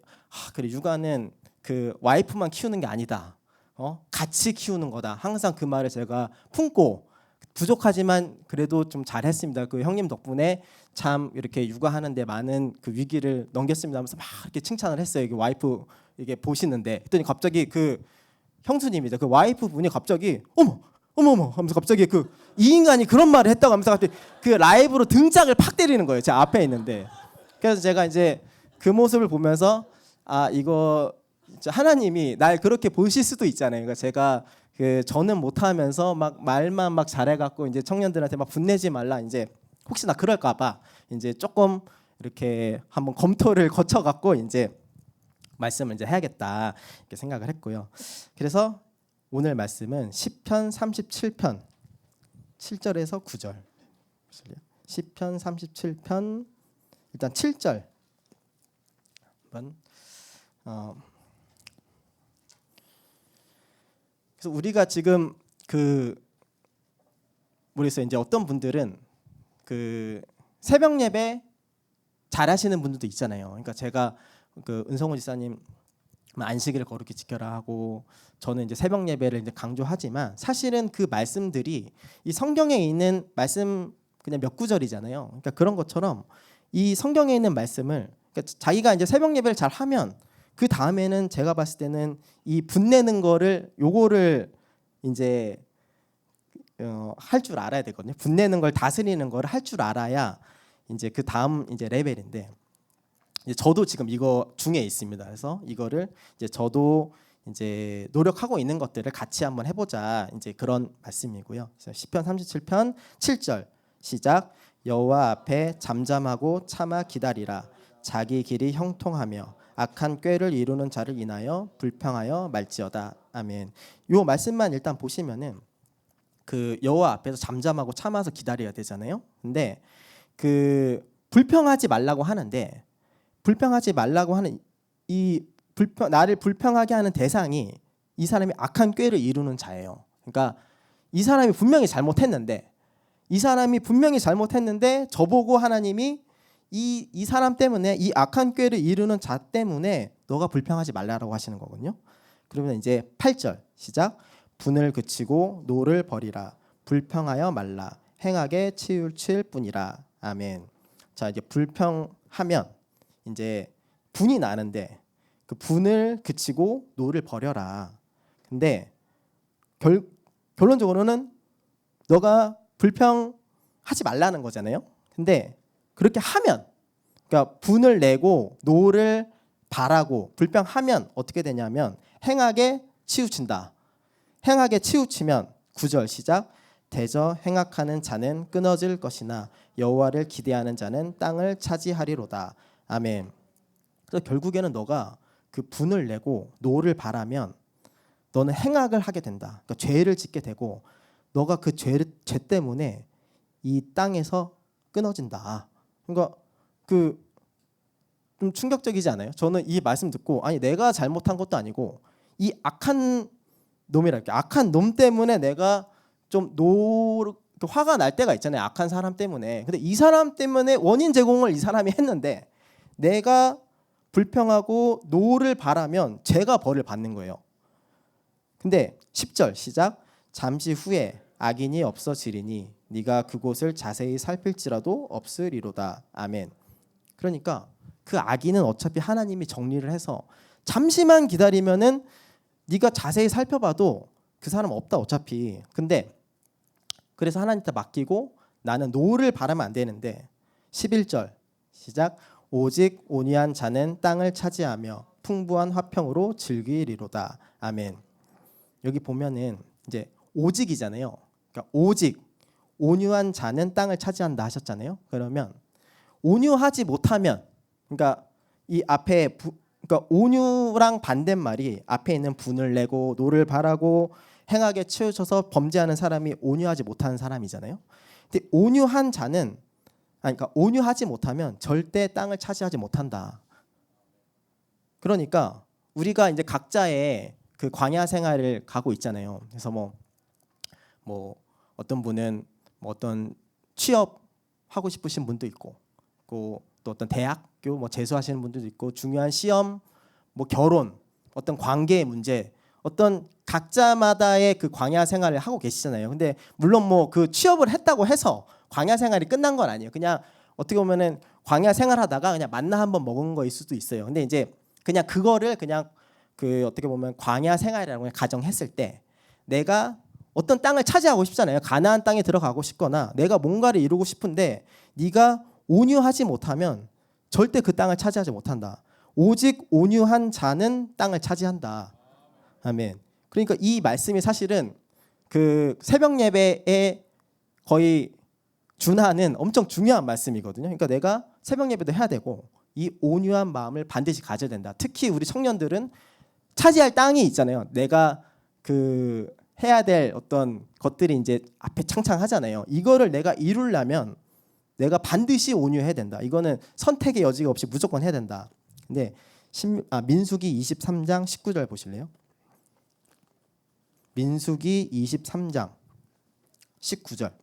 그래 육아는 그 와이프만 키우는 게 아니다. 같이 키우는 거다. 항상 그 말을 제가 품고 부족하지만 그래도 좀 잘했습니다. 그 형님 덕분에 참 이렇게 육아하는데 많은 그 위기를 넘겼습니다 하면서 막 이렇게 칭찬을 했어요. 이게 와이프 이게 보시는데 했더니 갑자기 그 형수님이죠. 그 와이프 분이 갑자기 어머 하면서 갑자기 이 인간이 그런 말을 했다고 하면서 갑자기 그 라이브로 등짝을 팍 때리는 거예요. 제 앞에 있는데. 그래서 제가 이제 그 모습을 보면서 이거 하나님이 날 그렇게 보실 수도 있잖아요. 그러니까 제가 저는 못하면서 막 말만 막 잘해갖고 이제 청년들한테 막 분내지 말라 이제 혹시나 그럴까봐 이제 조금 이렇게 한번 검토를 거쳐갖고 이제 말씀을 이제 해야겠다 이렇게 생각을 했고요. 그래서 오늘 말씀은 시편 37편 7절에서 9절. 시편 37편 일단 7절 한번 그래서 우리가 지금 모르겠어요. 이제 어떤 분들은 그 새벽 예배 잘하시는 분들도 있잖아요. 그러니까 제가 그 은성호 지사님 안식일을 거룩히 지켜라 하고 저는 이제 새벽 예배를 이제 강조하지만 사실은 그 말씀들이 이 성경에 있는 말씀 그냥 몇 구절이잖아요. 그러니까 그런 것처럼 이 성경에 있는 말씀을 그러니까 자기가 이제 새벽 예배를 잘 하면 그 다음에는 제가 봤을 때는 이 분내는 거를 요거를 이제 할 줄 알아야 되거든요. 분내는 걸 다스리는 걸 할 줄 알아야 이제 그 다음 이제 레벨인데 이제 저도 지금 이거 중에 있습니다. 그래서 이거를 이제 저도 이제 노력하고 있는 것들을 같이 한번 해보자 이제 그런 말씀이고요. 그래서 시편 37편 7절 시작. 여호와 앞에 잠잠하고 참아 기다리라. 자기 길이 형통하며 악한 꾀를 이루는 자를 인하여 불평하여 말지어다. 아멘. 요 말씀만 일단 보시면은 그 여호와 앞에서 잠잠하고 참아서 기다려야 되잖아요. 근데 그 불평하지 말라고 하는데 불평하지 말라고 하는 나를 불평하게 하는 대상이 이 사람이 악한 꾀를 이루는 자예요. 그러니까 이 사람이 분명히 잘못했는데 저보고 하나님이 이 사람 때문에, 이 악한 꾀를 이루는 자 때문에 너가 불평하지 말라라고 하시는 거거든요. 그러면 이제 8절 시작. 분을 그치고 노를 버리라. 불평하여 말라. 행하게 치우칠 뿐이라. 아멘. 자, 이제 불평하면 이제 분이 나는데 그 분을 그치고 노를 버려라. 근데 결론적으로는 너가 불평하지 말라는 거잖아요. 근데 그렇게 하면, 그러니까 분을 내고 노를 바라고 불평하면 어떻게 되냐면 행하게 치우친다. 행하게 치우치면 9절 시작. 대저 행악하는 자는 끊어질 것이나 여호와를 기대하는 자는 땅을 차지하리로다. 아멘. 그래서 결국에는 너가 그 분을 내고 노를 바라면 너는 행악을 하게 된다. 그러니까 죄를 짓게 되고 너가 그 죄 때문에 이 땅에서 끊어진다. 그러니까 그 좀 충격적이지 않아요? 저는 이 말씀 듣고 아니 내가 잘못한 것도 아니고 이 악한 놈이랄게, 악한 놈 때문에 내가 좀 화가 날 때가 있잖아요. 악한 사람 때문에. 근데 이 사람 때문에 원인 제공을 이 사람이 했는데 내가 불평하고 노를 바라면 죄가 벌을 받는 거예요. 근데 10절 시작. 잠시 후에 악인이 없어지리니 네가 그곳을 자세히 살필지라도 없으리로다. 아멘. 그러니까 그 악인은 어차피 하나님이 정리를 해서 잠시만 기다리면은 네가 자세히 살펴봐도 그 사람 없다 어차피. 근데 그래서 하나님한테 맡기고 나는 노를 바라면 안 되는데 11절 시작. 오직 온유한 자는 땅을 차지하며 풍부한 화평으로 즐기리로다. 아멘. 여기 보면은 이제 오직이잖아요. 그러니까 오직 온유한 자는 땅을 차지한다 하셨잖아요. 그러면 온유하지 못하면, 그러니까 이 앞에 그러니까 온유랑 반대말이 앞에 있는 분을 내고 노를 바라고 행하게 치우쳐서 범죄하는 사람이 온유하지 못하는 사람이잖아요. 근데 온유한 자는 그러니까 온유하지 못하면 절대 땅을 차지하지 못한다. 그러니까 우리가 이제 각자의 그 광야 생활을 가고 있잖아요. 그래서 뭐 어떤 분은 뭐 어떤 취업 하고 싶으신 분도 있고, 또 어떤 대학교 뭐 재수하시는 분들도 있고, 중요한 시험, 뭐 결혼, 어떤 관계의 문제, 어떤 각자마다의 그 광야 생활을 하고 계시잖아요. 근데 물론 뭐 그 취업을 했다고 해서 광야 생활이 끝난 건 아니에요. 그냥 어떻게 보면은 광야 생활하다가 그냥 만나 한번 먹은 거일 수도 있어요. 근데 이제 그냥 그거를 그냥 그 어떻게 보면 광야 생활이라고 그냥 가정했을 때 내가 어떤 땅을 차지하고 싶잖아요. 가나안 땅에 들어가고 싶거나 내가 뭔가를 이루고 싶은데 네가 온유하지 못하면 절대 그 땅을 차지하지 못한다. 오직 온유한 자는 땅을 차지한다. 아멘. 그러니까 이 말씀이 사실은 그 새벽 예배에 거의 준하는 엄청 중요한 말씀이거든요. 그러니까 내가 새벽 예배도 해야 되고 이 온유한 마음을 반드시 가져야 된다. 특히 우리 청년들은 차지할 땅이 있잖아요. 내가 그 해야 될 어떤 것들이 이제 앞에 창창하잖아요. 이거를 내가 이루려면 내가 반드시 온유해야 된다. 이거는 선택의 여지가 없이 무조건 해야 된다. 근데 민수기 23장 19절 보실래요? 민수기 23장 19절.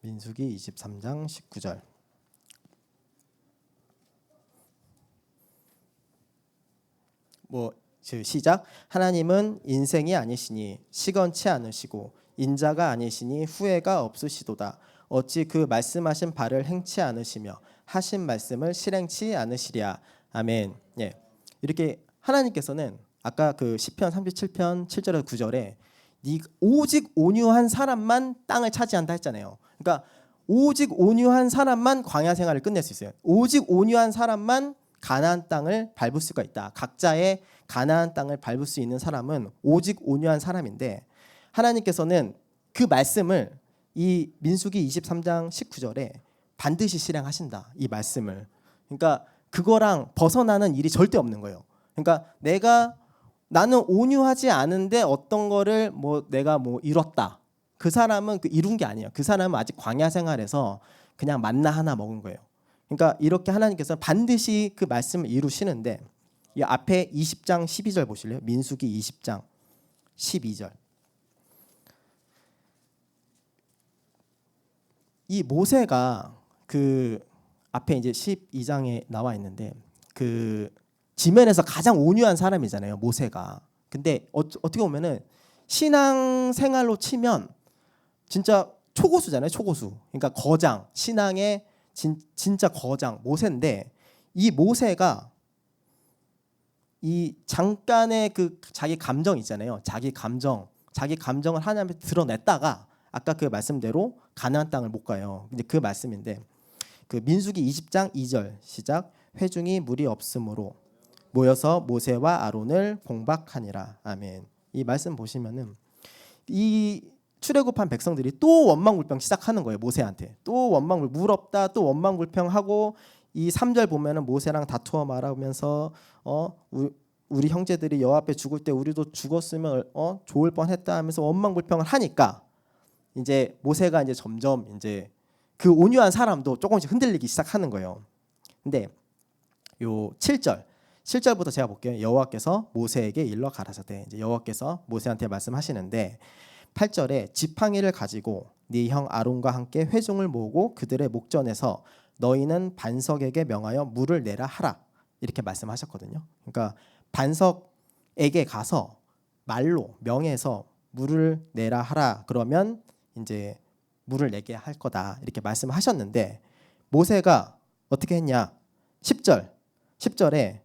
민수기 23장 19절. 시작. 하나님은 인생이 아니시니 시건치 않으시고 인자가 아니시니 후회가 없으시도다. 어찌 그 말씀하신 바를 행치 않으시며 하신 말씀을 실행치 않으시랴. 아멘. 예. 이렇게 하나님께서는 아까 그 시편 37편 7절에서 9절에 오직 온유한 사람만 땅을 차지한다 했잖아요. 그러니까 오직 온유한 사람만 광야 생활을 끝낼 수 있어요. 오직 온유한 사람만 가나안 땅을 밟을 수가 있다. 각자의 가나안 땅을 밟을 수 있는 사람은 오직 온유한 사람인데 하나님께서는 그 말씀을 이 민수기 23장 19절에 반드시 실행하신다. 이 말씀을. 그러니까 그거랑 벗어나는 일이 절대 없는 거예요. 그러니까 나는 온유하지 않은데 어떤 거를 내가 이뤘다. 그 사람은 이룬 게 아니에요. 그 사람은 아직 광야 생활에서 그냥 만나 하나 먹은 거예요. 그러니까 이렇게 하나님께서 반드시 그 말씀을 이루시는데 이 앞에 20장 12절 보실래요? 민수기 20장 12절. 이 모세가 그 앞에 이제 12장에 나와 있는데 그 지면에서 가장 온유한 사람이잖아요, 모세가. 근데 어떻게 보면은 신앙 생활로 치면 진짜 초고수잖아요, 초고수. 그러니까 거장, 신앙의 진짜 거장 모세인데 이 모세가 이 잠깐의 그 자기 감정 있잖아요. 자기 감정을 하나님한테 드러냈다가 아까 그 말씀대로 가나안 땅을 못 가요. 이제 그 말씀인데 그 민수기 20장 2절 시작. 회중이 물이 없으므로 모여서 모세와 아론을 공박하니라. 아멘. 이 말씀 보시면은 이 출애굽한 백성들이 또 원망불평 시작하는 거예요. 모세한테 또 물 없다, 또 원망불평하고 이 3절 보면은 모세랑 다투어 말하면서 우리 형제들이 여호와 앞에 죽을 때 우리도 죽었으면 좋을 뻔했다 하면서 원망불평을 하니까 이제 모세가 이제 점점 이제 그 온유한 사람도 조금씩 흔들리기 시작하는 거예요. 근데 요 7절부터 제가 볼게요. 여호와께서 모세에게 일러 가라사대. 이제 여호와께서 모세한테 말씀하시는데 8절에 지팡이를 가지고 네 형 아론과 함께 회중을 모으고 그들의 목전에서 너희는 반석에게 명하여 물을 내라 하라. 이렇게 말씀하셨거든요. 그러니까 반석에게 가서 말로 명해서 물을 내라 하라. 그러면 이제 물을 내게 할 거다. 이렇게 말씀하셨는데 모세가 어떻게 했냐? 10절에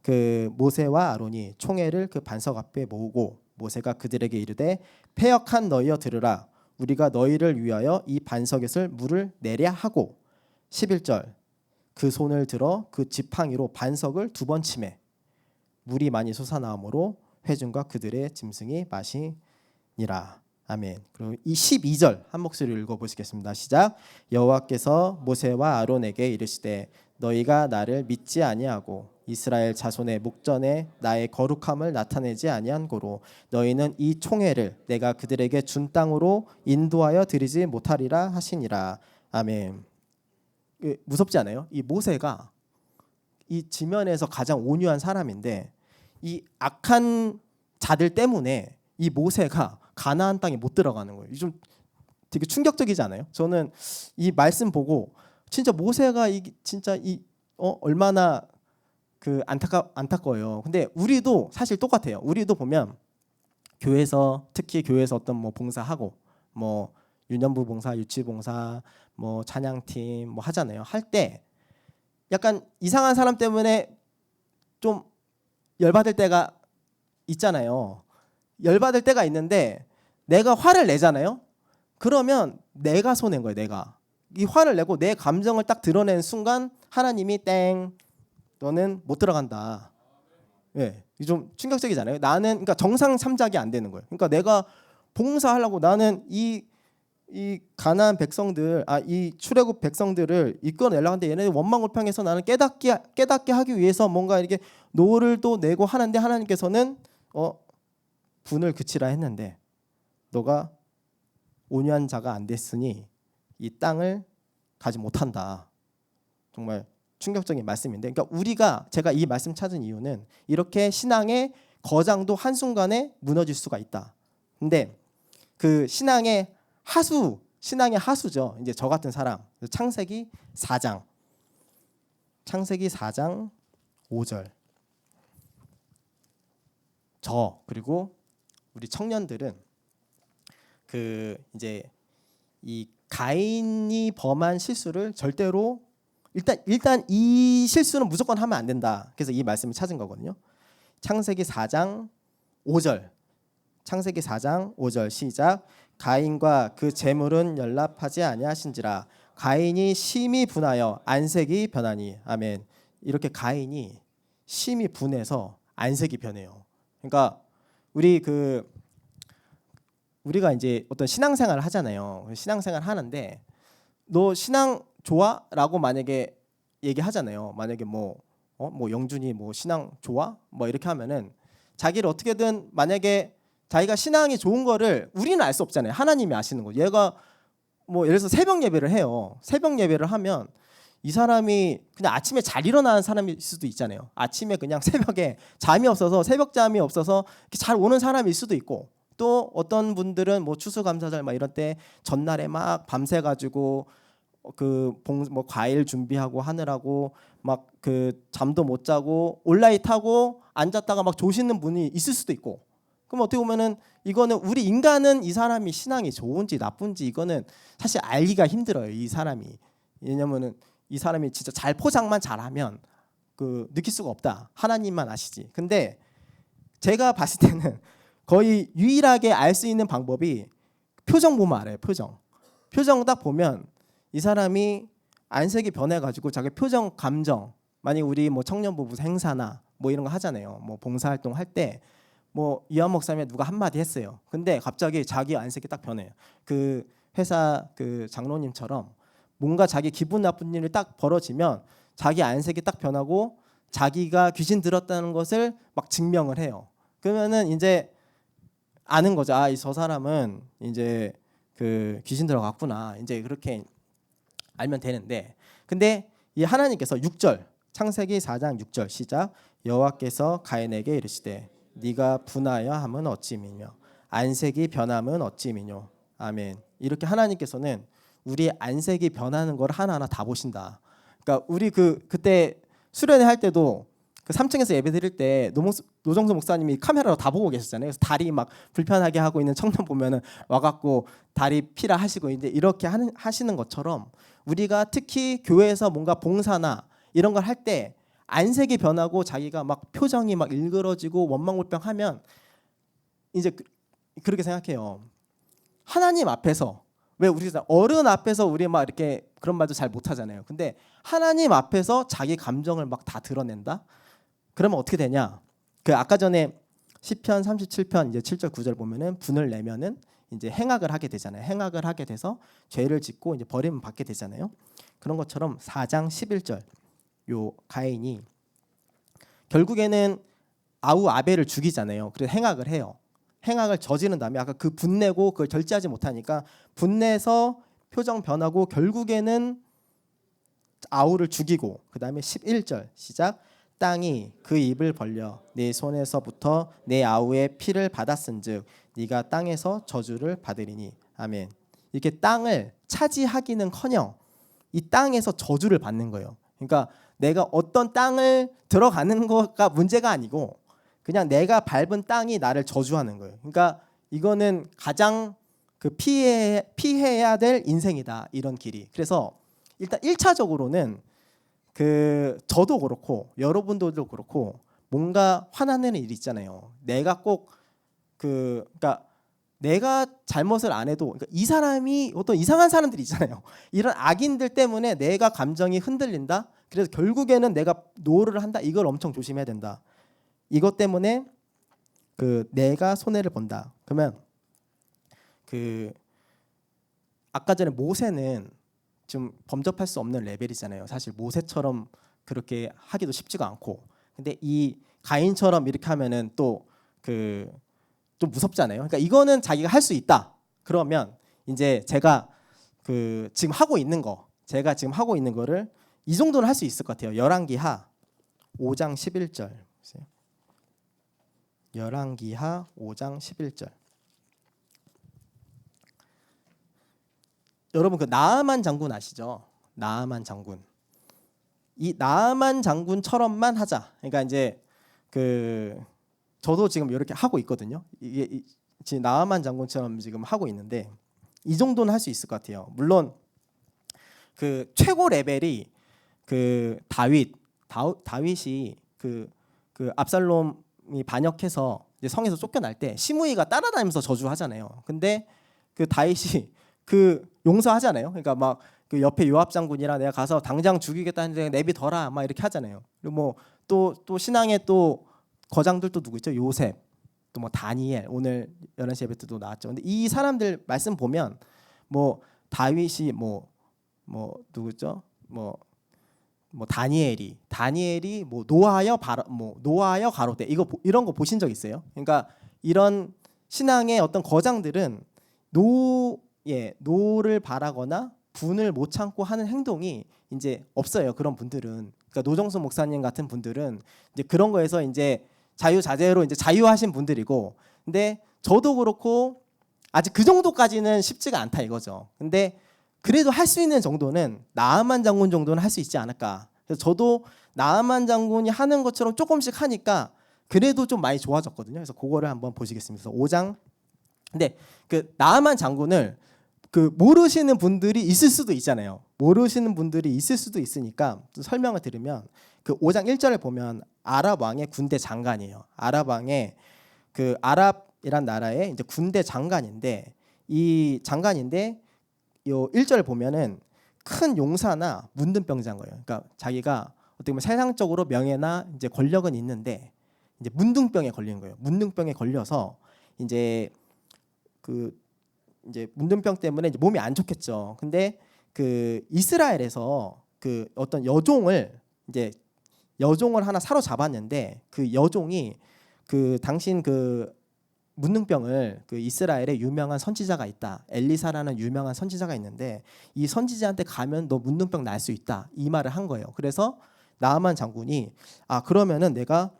그 모세와 아론이 총회를 그 반석 앞에 모으고 모세가 그들에게 이르되 패역한 너희여 들으라. 우리가 너희를 위하여 이 반석에서 물을 내랴 하고 11절 그 손을 들어 그 지팡이로 반석을 2번 치매 물이 많이 솟아나오므로 회중과 그들의 짐승이 마시니라. 아멘. 그리고 이 12절 한 목소리로 읽어보시겠습니다. 시작. 여호와께서 모세와 아론에게 이르시되 너희가 나를 믿지 아니하고 이스라엘 자손의 목전에 나의 거룩함을 나타내지 아니한 고로 너희는 이 총회를 내가 그들에게 준 땅으로 인도하여 드리지 못하리라 하시니라. 아멘. 무섭지 않아요? 이 모세가 이 지면에서 가장 온유한 사람인데 이 악한 자들 때문에 이 모세가 가나안 땅에 못 들어가는 거예요. 좀 되게 충격적이지 않아요? 저는 이 말씀 보고 진짜 모세가 진짜 얼마나 그 안타까워요. 근데 우리도 사실 똑같아요. 우리도 보면 교회에서 특히 교회에서 어떤 뭐 봉사하고 뭐 유년부 봉사, 유치 봉사, 뭐 찬양팀 뭐 하잖아요. 할 때 약간 이상한 사람 때문에 좀 열받을 때가 있잖아요. 열받을 때가 있는데 내가 화를 내잖아요. 그러면 내가 손해인 거예요. 내가 이 화를 내고 내 감정을 딱 드러내는 순간 하나님이 땡 너는 못 들어간다. 예, 좀 충격적이잖아요. 나는 그러니까 정상 참작이 안 되는 거예요. 그러니까 내가 봉사하려고 나는 이 가나안 백성들, 이 출애굽 백성들을 이끌어내려고 하는데 얘네들 원망불평해서 나는 깨닫게 하기 위해서 뭔가 이렇게 노를 또 내고 하는데 하나님께서는 분을 그치라 했는데 너가 온유한 자가 안 됐으니 이 땅을 가지 못한다. 정말 충격적인 말씀인데, 그러니까 제가 이 말씀 찾은 이유는 이렇게 신앙의 거장도 한순간에 무너질 수가 있다. 근데 그 신앙의 하수죠. 이제 저 같은 사람. 창세기 4장 5절. 그리고 우리 청년들은 그 이제 이 가인이 범한 실수를 절대로 일단 이 실수는 무조건 하면 안 된다. 그래서 이 말씀을 찾은 거거든요. 창세기 4장 5절. 창세기 4장 5절 시작. 가인과 그 재물은 연락하지 아니하신지라 가인이 심히 분하여 안색이 변하니. 아멘. 이렇게 가인이 심히 분해서 안색이 변해요. 그러니까 우리가 이제 어떤 신앙생활을 하잖아요. 신앙생활 하는데 너 신앙 좋아? 라고 만약에 얘기하잖아요. 만약에 뭐 영준이 뭐 신앙 좋아? 뭐 이렇게 하면은 자기를 어떻게든 만약에 자기가 신앙이 좋은 거를 우리는 알 수 없잖아요. 하나님이 아시는 거죠. 얘가 뭐 예를 들어서 새벽 예배를 해요. 새벽 예배를 하면 이 사람이 그냥 아침에 잘 일어나는 사람일 수도 있잖아요. 아침에 그냥 새벽에 잠이 없어서 새벽잠이 없어서 잘 오는 사람일 수도 있고 또 어떤 분들은 뭐 추수감사절 막 이런 때 전날에 막 밤새 가지고 뭐 과일 준비하고 하느라고 막 그 잠도 못 자고 온라인 타고 앉았다가 막 조시는 분이 있을 수도 있고. 그럼 어떻게 보면은 이거는 우리 인간은 이 사람이 신앙이 좋은지 나쁜지 이거는 사실 알기가 힘들어요. 이 사람이. 왜냐면은 이 사람이 진짜 잘 포장만 잘하면 그 느낄 수가 없다. 하나님만 아시지. 근데 제가 봤을 때는 거의 유일하게 알 수 있는 방법이 표정 보면 알아요. 표정 딱 보면 이 사람이 안색이 변해가지고 자기 표정 감정, 만약 우리 뭐 청년부부 행사나 뭐 이런 거 하잖아요. 뭐 봉사활동 할 때 뭐 이한 목사님이 누가 한마디 했어요. 근데 갑자기 자기 안색이 딱 변해요. 그 회사 그 장로님처럼 뭔가 자기 기분 나쁜 일이 딱 벌어지면 자기 안색이 딱 변하고 자기가 귀신 들었다는 것을 막 증명을 해요. 그러면은 이제 아는 거죠. 아, 저 사람은 이제 그 귀신 들어갔구나. 이제 그렇게 알면 되는데, 근데 이 하나님께서 6절 창세기 4장 6절 시작. 여호와께서 가인에게 이르시되 네가 분하여 함은 어찌미뇨 안색이 변함은 어찌미뇨. 아멘. 이렇게 하나님께서는 우리 안색이 변하는 걸 하나하나 다 보신다. 그러니까 우리 그때 수련회 할 때도 그 3층에서 예배 드릴 때 노정수 목사님이 카메라로 다 보고 계셨잖아요. 그래서 다리 막 불편하게 하고 있는 청년 보면은 와갖고 다리 피라 하시고 이제 이렇게 하시는 것처럼 우리가 특히 교회에서 뭔가 봉사나 이런 걸 할 때 안색이 변하고 자기가 막 표정이 막 일그러지고 원망불평하면 이제 그렇게 생각해요. 하나님 앞에서 왜 우리 어른 앞에서 우리 막 이렇게 그런 말도 잘 못하잖아요. 근데 하나님 앞에서 자기 감정을 막 다 드러낸다. 그러면 어떻게 되냐? 그 아까 전에 시편 37편 이제 7절 9절 보면은 분을 내면은 이제 행악을 하게 되잖아요. 행악을 하게 돼서 죄를 짓고 이제 버림을 받게 되잖아요. 그런 것처럼 4장 11절 요 가인이 결국에는 아우 아벨을 죽이잖아요. 그래서 행악을 해요. 행악을 저지른 다음에 아까 그 분내고 그걸 절제하지 못하니까 분내서 표정 변하고 결국에는 아우를 죽이고 그다음에 11절 시작. 땅이 그 입을 벌려 네 손에서부터 내 아우의 피를 받았은즉 네가 땅에서 저주를 받으리니. 아멘. 이렇게 땅을 차지하기는커녕 이 땅에서 저주를 받는 거예요. 그러니까 내가 어떤 땅을 들어가는 거가 문제가 아니고 그냥 내가 밟은 땅이 나를 저주하는 거예요. 그러니까 이거는 가장 그 피해야 될 인생이다. 이런 길이. 그래서 일단 1차적으로는 그 저도 그렇고 여러분들도 그렇고 뭔가 화나는 일이 있잖아요. 내가 꼭 그러니까 내가 잘못을 안 해도 그러니까 이 사람이 어떤 이상한 사람들이 있잖아요. 이런 악인들 때문에 내가 감정이 흔들린다. 그래서 결국에는 내가 노를 한다. 이걸 엄청 조심해야 된다. 이것 때문에 그 내가 손해를 본다. 그러면 그 아까 전에 모세는 좀 범접할 수 없는 레벨이잖아요. 사실 모세처럼 그렇게 하기도 쉽지가 않고. 근데 이 가인처럼 이렇게 하면은 또 좀 무섭잖아요. 그러니까 이거는 자기가 할 수 있다. 그러면 이제 제가 지금 하고 있는 거를 이 정도는 할 수 있을 것 같아요. 열왕기하 5장 11절 보세요. 열왕기하 5장 11절. 여러분 그 나아만 장군 아시죠? 나아만 장군. 이 나아만 장군처럼만 하자. 그러니까 이제 저도 지금 이렇게 하고 있거든요. 이게 지금 나아만 장군처럼 지금 하고 있는데 이 정도는 할 수 있을 것 같아요. 물론 그 최고 레벨이 그 다윗이 그 압살롬이 반역해서 이제 성에서 쫓겨날 때 시므이가 따라다니면서 저주하잖아요. 근데 그 다윗이 용서하잖아요. 그러니까 막 그 옆에 요압 장군이랑 내가 가서 당장 죽이겠다 하는데 내비둬라 막 이렇게 하잖아요. 그리고 뭐 또 신앙에 또 거장들 또 누구 있죠? 요셉, 또 뭐 다니엘, 오늘 11시 예배 때도 나왔죠. 근데 이 사람들 말씀 보면 뭐 다윗이 뭐 누구죠? 뭐 다니엘이 뭐 노하여 가로되 이런 거 보신 적 있어요? 그러니까 이런 신앙의 어떤 거장들은 노를 바라거나 분을 못 참고 하는 행동이 이제 없어요. 그런 분들은. 그러니까 노정수 목사님 같은 분들은 이제 그런 거에서 이제 자유자재로 이제 자유하신 분들이고, 근데 저도 그렇고 아직 그 정도까지는 쉽지가 않다 이거죠. 근데 그래도 할 수 있는 정도는 나아만 장군 정도는 할 수 있지 않을까. 그래서 저도 나아만 장군이 하는 것처럼 조금씩 하니까 그래도 좀 많이 좋아졌거든요. 그래서 그거를 한번 보시겠습니다. 그래서 5장. 근데 그 나아만 장군을 그 모르시는 분들이 있을 수도 있잖아요. 모르시는 분들이 있을 수도 있으니까 좀 설명을 드리면 그 5장 1절을 보면 아랍 왕의 군대 장관이에요. 아랍 왕의 그 아랍이란 나라의 이제 군대 장관인데 이 장관인데 요 1절을 보면은 큰 용사나 문둥병자인 거예요. 그러니까 자기가 어떻게 보면 세상적으로 명예나 이제 권력은 있는데 이제 문둥병에 걸린 거예요. 문둥병에 걸려서 이제 그 이제 문둥병 때문에 이제 몸이 안 좋겠죠. 근데 그 이스라엘에서 그 어떤 여종을 하나 사로잡았는데 그 여종이 그 당신 그 문둥병을 그 이스라엘에 유명한 선지자가 있다. 엘리사라는 유명한 선지자가 있는데 이 선지자한테 가면 너 문둥병 날 수 있다. 이 말을 한 거예요. 그래서 나아만 장군이 그러면은 내가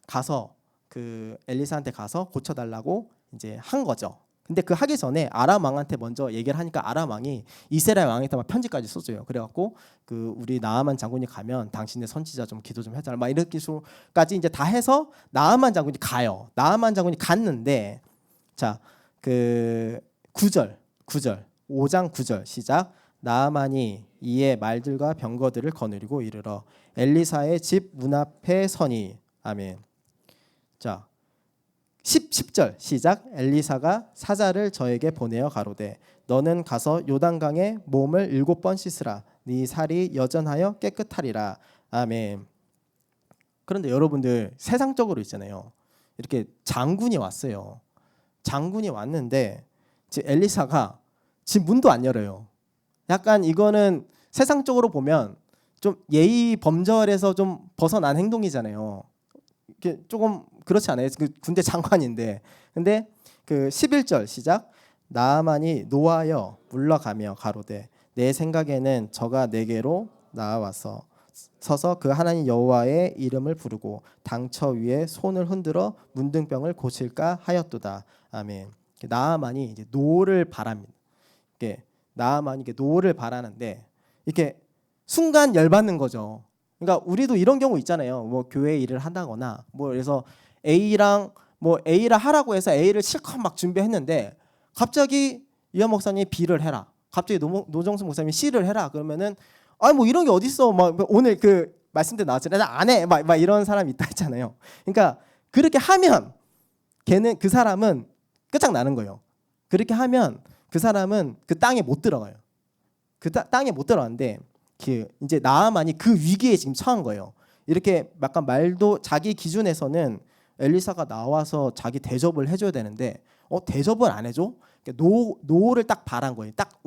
가서 그 엘리사한테 가서 고쳐달라고 이제 한 거죠. 근데 그 하기 전에 아람 왕한테 먼저 얘기를 하니까 아람 왕이 이스라엘 왕한테 막 편지까지 써줘요. 그래갖고 그 우리 나아만 장군이 가면 당신의 선지자 좀 기도 좀 해달라. 막 이렇게 까지 이제 다 해서 나아만 장군이 가요. 나아만 장군이 갔는데 자 그 9절 5장 9절 시작. 나아만이 이에 말들과 병거들을 거느리고 이르러 엘리사의 집 문 앞에 서니 아멘. 자 10절 시작. 엘리사가 사자를 저에게 보내어 가로되 너는 가서 요단강에 몸을 7번 씻으라. 네 살이 여전하여 깨끗하리라. 아멘. 그런데 여러분들 세상적으로 있잖아요. 이렇게 장군이 왔어요. 장군이 왔는데 지금 엘리사가 지금 문도 안 열어요. 약간 이거는 세상적으로 보면 좀 예의 범절에서 좀 벗어난 행동이잖아요. 이렇게 조금 그렇지 않아요? 그 군대 장관인데. 근데 그 11절 시작. 나아만이 노하여 물러가며 가로되 내 생각에는 저가 내게로 나와서 서서 그 하나님 여호와의 이름을 부르고 당처 위에 손을 흔들어 문둥병을 고칠까 하였도다. 아멘. 나아만이 이제 노를 바랍니다. 이게 나아만이 이게 노를 바라는데 이렇게 순간 열받는 거죠. 그러니까 우리도 이런 경우 있잖아요. 뭐 교회 일을 한다거나 뭐 그래서 A랑 하라고 해서 A를 실컷 막 준비했는데 갑자기 이한 목사님이 B를 해라. 갑자기 노정수 목사님이 C를 해라. 그러면은 뭐 이런 게 어디 있어? 막 오늘 그 말씀대 나왔잖아요. 나 안 해. 막 이런 사람이 있다 했잖아요. 그러니까 그렇게 하면 그 사람은 끝장나는 거예요. 그렇게 하면 그 사람은 그 땅에 못 들어가요. 그 땅에 못 들어가는데 이제 나아만이 그 위기에 지금 처한 거예요. 이렇게 약간 말도 자기 기준에서는 엘리사가 나와서 자기 대접을 해줘야 되는데 대접을 안 해줘? 노를 딱 바란 거예요. 딱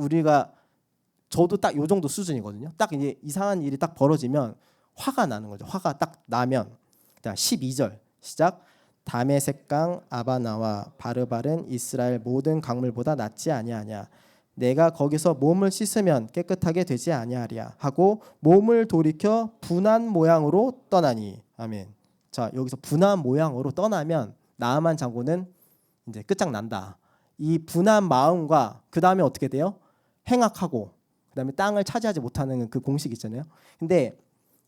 저도 딱 요 정도 수준이거든요. 딱 이제 이상한 일이 딱 벌어지면 화가 나는 거죠. 화가 딱 나면 12절 시작. 다메섹강 아바나와 바르바른 이스라엘 모든 강물보다 낫지 아니하냐. 내가 거기서 몸을 씻으면 깨끗하게 되지 아니하리야 하고 몸을 돌이켜 분한 모양으로 떠나니. 아멘. 자, 여기서 분한 모양으로 떠나면 나아만 장군은 이제 끝장난다. 이 분한 마음과 그 다음에 어떻게 돼요? 행악하고 그 다음에 땅을 차지하지 못하는 그 공식 있잖아요. 근데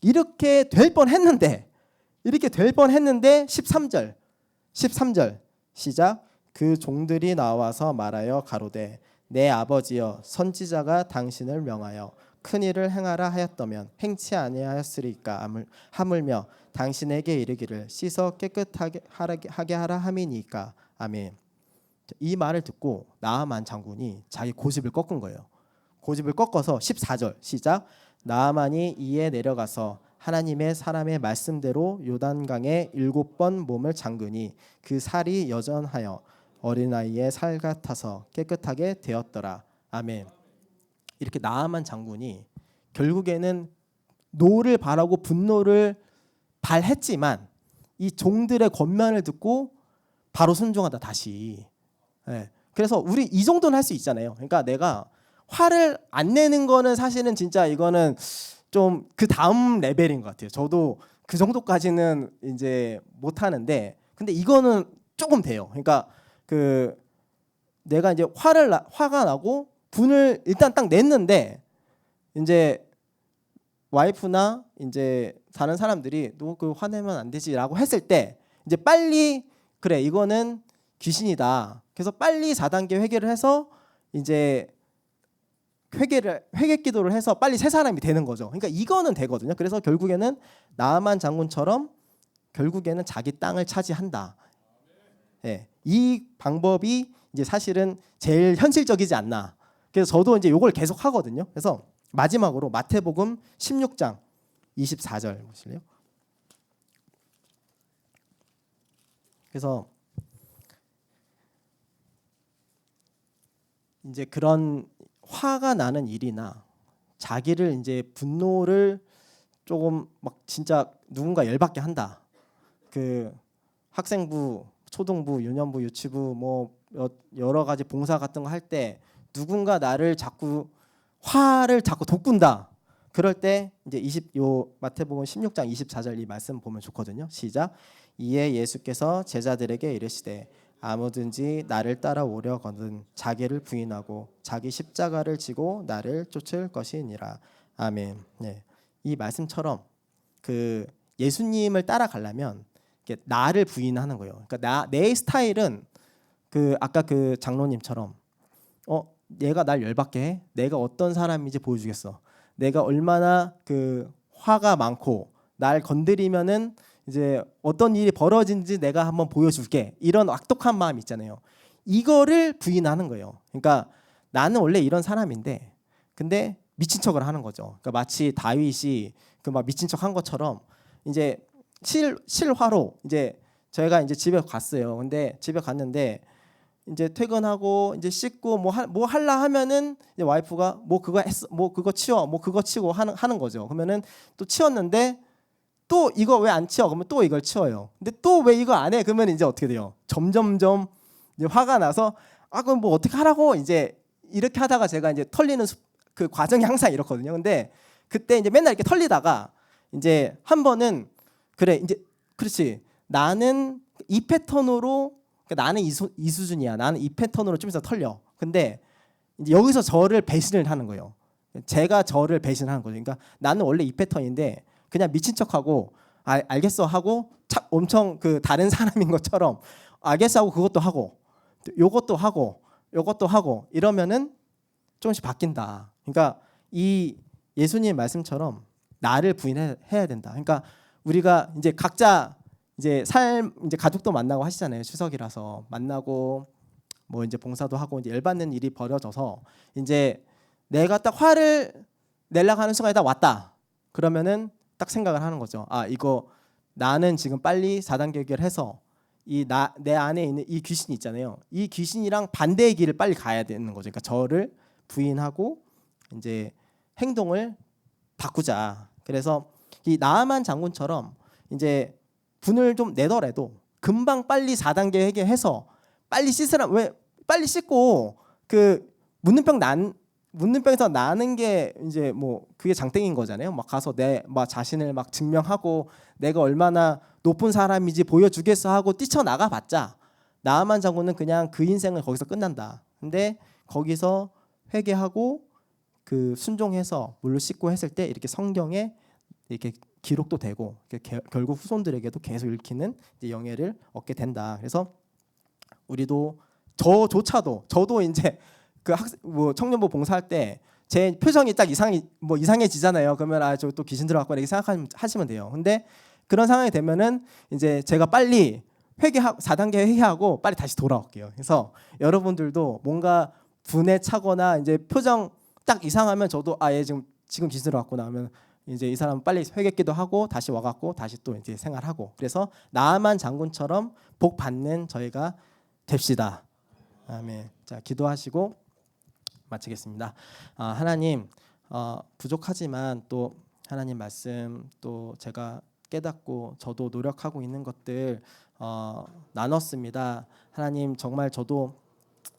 이렇게 될 뻔했는데 13절 시작. 그 종들이 나와서 말하여 가로되 내 아버지여 선지자가 당신을 명하여 큰 일을 행하라 하였다면 행치 아니하였으리까 하물며 당신에게 이르기를 씻어 깨끗하게 하게 하라 함이니까. 아멘. 이 말을 듣고 나아만 장군이 자기 고집을 꺾은 거예요. 고집을 꺾어서 14절 시작. 나아만이 이에 내려가서 하나님의 사람의 말씀대로 요단강에 7번 몸을 잠그니 그 살이 여전하여 어린아이의 살 같아서 깨끗하게 되었더라. 아멘. 이렇게 나아만 장군이 결국에는 노를 바라고 분노를 발했지만 이 종들의 권면을 듣고 바로 순종하다 다시. 그래서 우리 이 정도는 할 수 있잖아요. 그러니까 내가 화를 안 내는 거는 사실은 진짜 이거는 좀 그 다음 레벨인 것 같아요. 저도 그 정도까지는 이제 못 하는데, 근데 이거는 조금 돼요. 그러니까 내가 이제 화가 나고 분을 일단 딱 냈는데 이제 와이프나 이제 다른 사람들이 너 그 화내면 안 되지라고 했을 때 이제 빨리 그래 이거는 귀신이다. 그래서 빨리 4단계 회개를 해서 이제 회개 기도를 해서 빨리 새 사람이 되는 거죠. 그러니까 이거는 되거든요. 그래서 결국에는 나아만 장군처럼 결국에는 자기 땅을 차지한다. 예, 이 방법이 이제 사실은 제일 현실적이지 않나. 그래서 저도 이제 이걸 계속 하거든요. 그래서 마지막으로 마태복음 16장 24절 보실래요? 그래서 이제 그런 화가 나는 일이나 자기를 이제 분노를 조금 막 진짜 누군가 열받게 한다. 그 학생부, 초등부, 유년부, 유치부 뭐 여러 가지 봉사 같은 거 할 때 누군가 나를 자꾸 화를 자꾸 돋군다. 그럴 때 이제 마태복음 16장 24절 이 말씀 보면 좋거든요. 시작. 이에 예수께서 제자들에게 이르시되 아무든지 나를 따라오려거든 자기를 부인하고 자기 십자가를 지고 나를 쫓을 것이니라. 아멘. 네. 이 말씀처럼 그 예수님을 따라가려면 나를 부인하는 거예요. 그러니까 내 스타일은 그 아까 그 장로님처럼 얘가 날 열받게 해. 내가 어떤 사람인지 보여주겠어. 내가 얼마나 그 화가 많고 날 건드리면은 이제 어떤 일이 벌어진지 내가 한번 보여줄게. 이런 악독한 마음 있잖아요. 이거를 부인하는 거예요. 그러니까 나는 원래 이런 사람인데, 근데 미친 척을 하는 거죠. 그러니까 마치 다윗이 그 막 미친 척한 것처럼 이제 실화로 이제 저희가 이제 집에 갔어요. 근데 집에 갔는데 이제 퇴근하고 이제 씻고 뭐 할라 하면은 이제 와이프가 뭐 그거 했어, 뭐 그거 치워, 뭐 그거 치고 하는 거죠. 그러면은 또 치웠는데 또 이거 왜 안 치워? 그러면 또 이걸 치워요. 근데 또 왜 이거 안 해? 그러면 이제 어떻게 돼요? 점점점 이제 화가 나서 그럼 뭐 어떻게 하라고 이제 이렇게 하다가 제가 이제 털리는 그 과정이 항상 이렇거든요. 근데 그때 이제 맨날 이렇게 털리다가 이제 한 번은 그래 이제 그렇지 나는 이 패턴으로 그러니까 나는 이 수준이야. 나는 이 패턴으로 좀 있어 털려. 근데 이제 여기서 저를 배신을 하는 거예요. 제가 저를 배신하는 거죠. 그러니까 나는 원래 이 패턴인데 그냥 미친 척하고 알겠어 하고 엄청 그 다른 사람인 것처럼 알겠어 하고 그것도 하고 요것도 하고 요것도 하고 이러면은 조금씩 바뀐다. 그러니까 이 예수님 말씀처럼 나를 부인해야 된다. 그러니까 우리가 이제 각자 이제 이제 가족도 만나고 하시잖아요. 추석이라서 만나고 뭐 이제 봉사도 하고 이제 열받는 일이 벌어져서 이제 내가 딱 화를 내려고 하는 순간에 딱 왔다. 그러면은 딱 생각을 하는 거죠. 이거 나는 지금 빨리 4단계 해결해서 내 안에 있는 이 귀신이 있잖아요. 이 귀신이랑 반대의 길을 빨리 가야 되는 거죠. 그러니까 저를 부인하고 이제 행동을 바꾸자. 그래서 이 나아만 장군처럼 이제 분을 좀 내더라도 금방 빨리 4단계 회개해서 빨리 씻으라. 왜 빨리 씻고 그 문는병에서 나는 게 이제 뭐 그게 장땡인 거잖아요. 막 가서 내 막 자신을 막 증명하고 내가 얼마나 높은 사람인지 보여주겠어 하고 뛰쳐나가 봤자 나아만 장군은 그냥 그 인생을 거기서 끝난다. 근데 거기서 회개하고 그 순종해서 물로 씻고 했을 때 이렇게 성경에 이렇게 기록도 되고 결국 후손들에게도 계속 읽히는 이제 영예를 얻게 된다. 그래서 우리도 저도 이제 그 뭐 청년부 봉사할 때 제 표정이 딱 이상해지잖아요. 그러면 저 또 귀신 들어갔고 이렇게 생각하시면 돼요. 근데 그런 상황이 되면은 이제 제가 빨리 4단계 회개하고 빨리 다시 돌아올게요. 그래서 여러분들도 뭔가 분에 차거나 이제 표정 딱 이상하면 저도 얘 지금 귀신 들어갔구나 하면 이제 이 사람 빨리 회개기도 하고 다시 와갖고 다시 또 이제 생활하고 그래서 나아만 장군처럼 복 받는 저희가 됩시다. 아멘. 자 기도하시고 마치겠습니다. 하나님 부족하지만 또 하나님 말씀 또 제가 깨닫고 저도 노력하고 있는 것들 나눴습니다. 하나님 정말 저도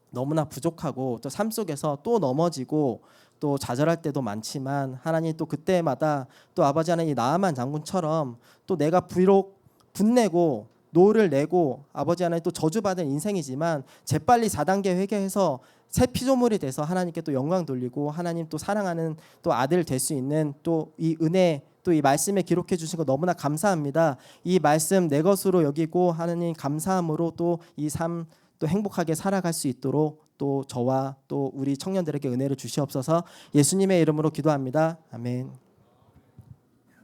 너무나 부족하고 또 삶 속에서 또 넘어지고 또 좌절할 때도 많지만 하나님 또 그때마다 또 아버지 하나님 나아만 장군처럼 또 내가 비록 분내고 노를 내고 아버지 하나님 또 저주받은 인생이지만 재빨리 4단계 회개해서 새 피조물이 돼서 하나님께 또 영광 돌리고 하나님 또 사랑하는 또 아들 될 수 있는 또 이 은혜 또 이 말씀에 기록해 주신 거 너무나 감사합니다. 이 말씀 내 것으로 여기고 하나님 감사함으로 또 이 삶 또 행복하게 살아갈 수 있도록 또 저와 또 우리 청년들에게 은혜를 주시옵소서. 예수님의 이름으로 기도합니다. 아멘.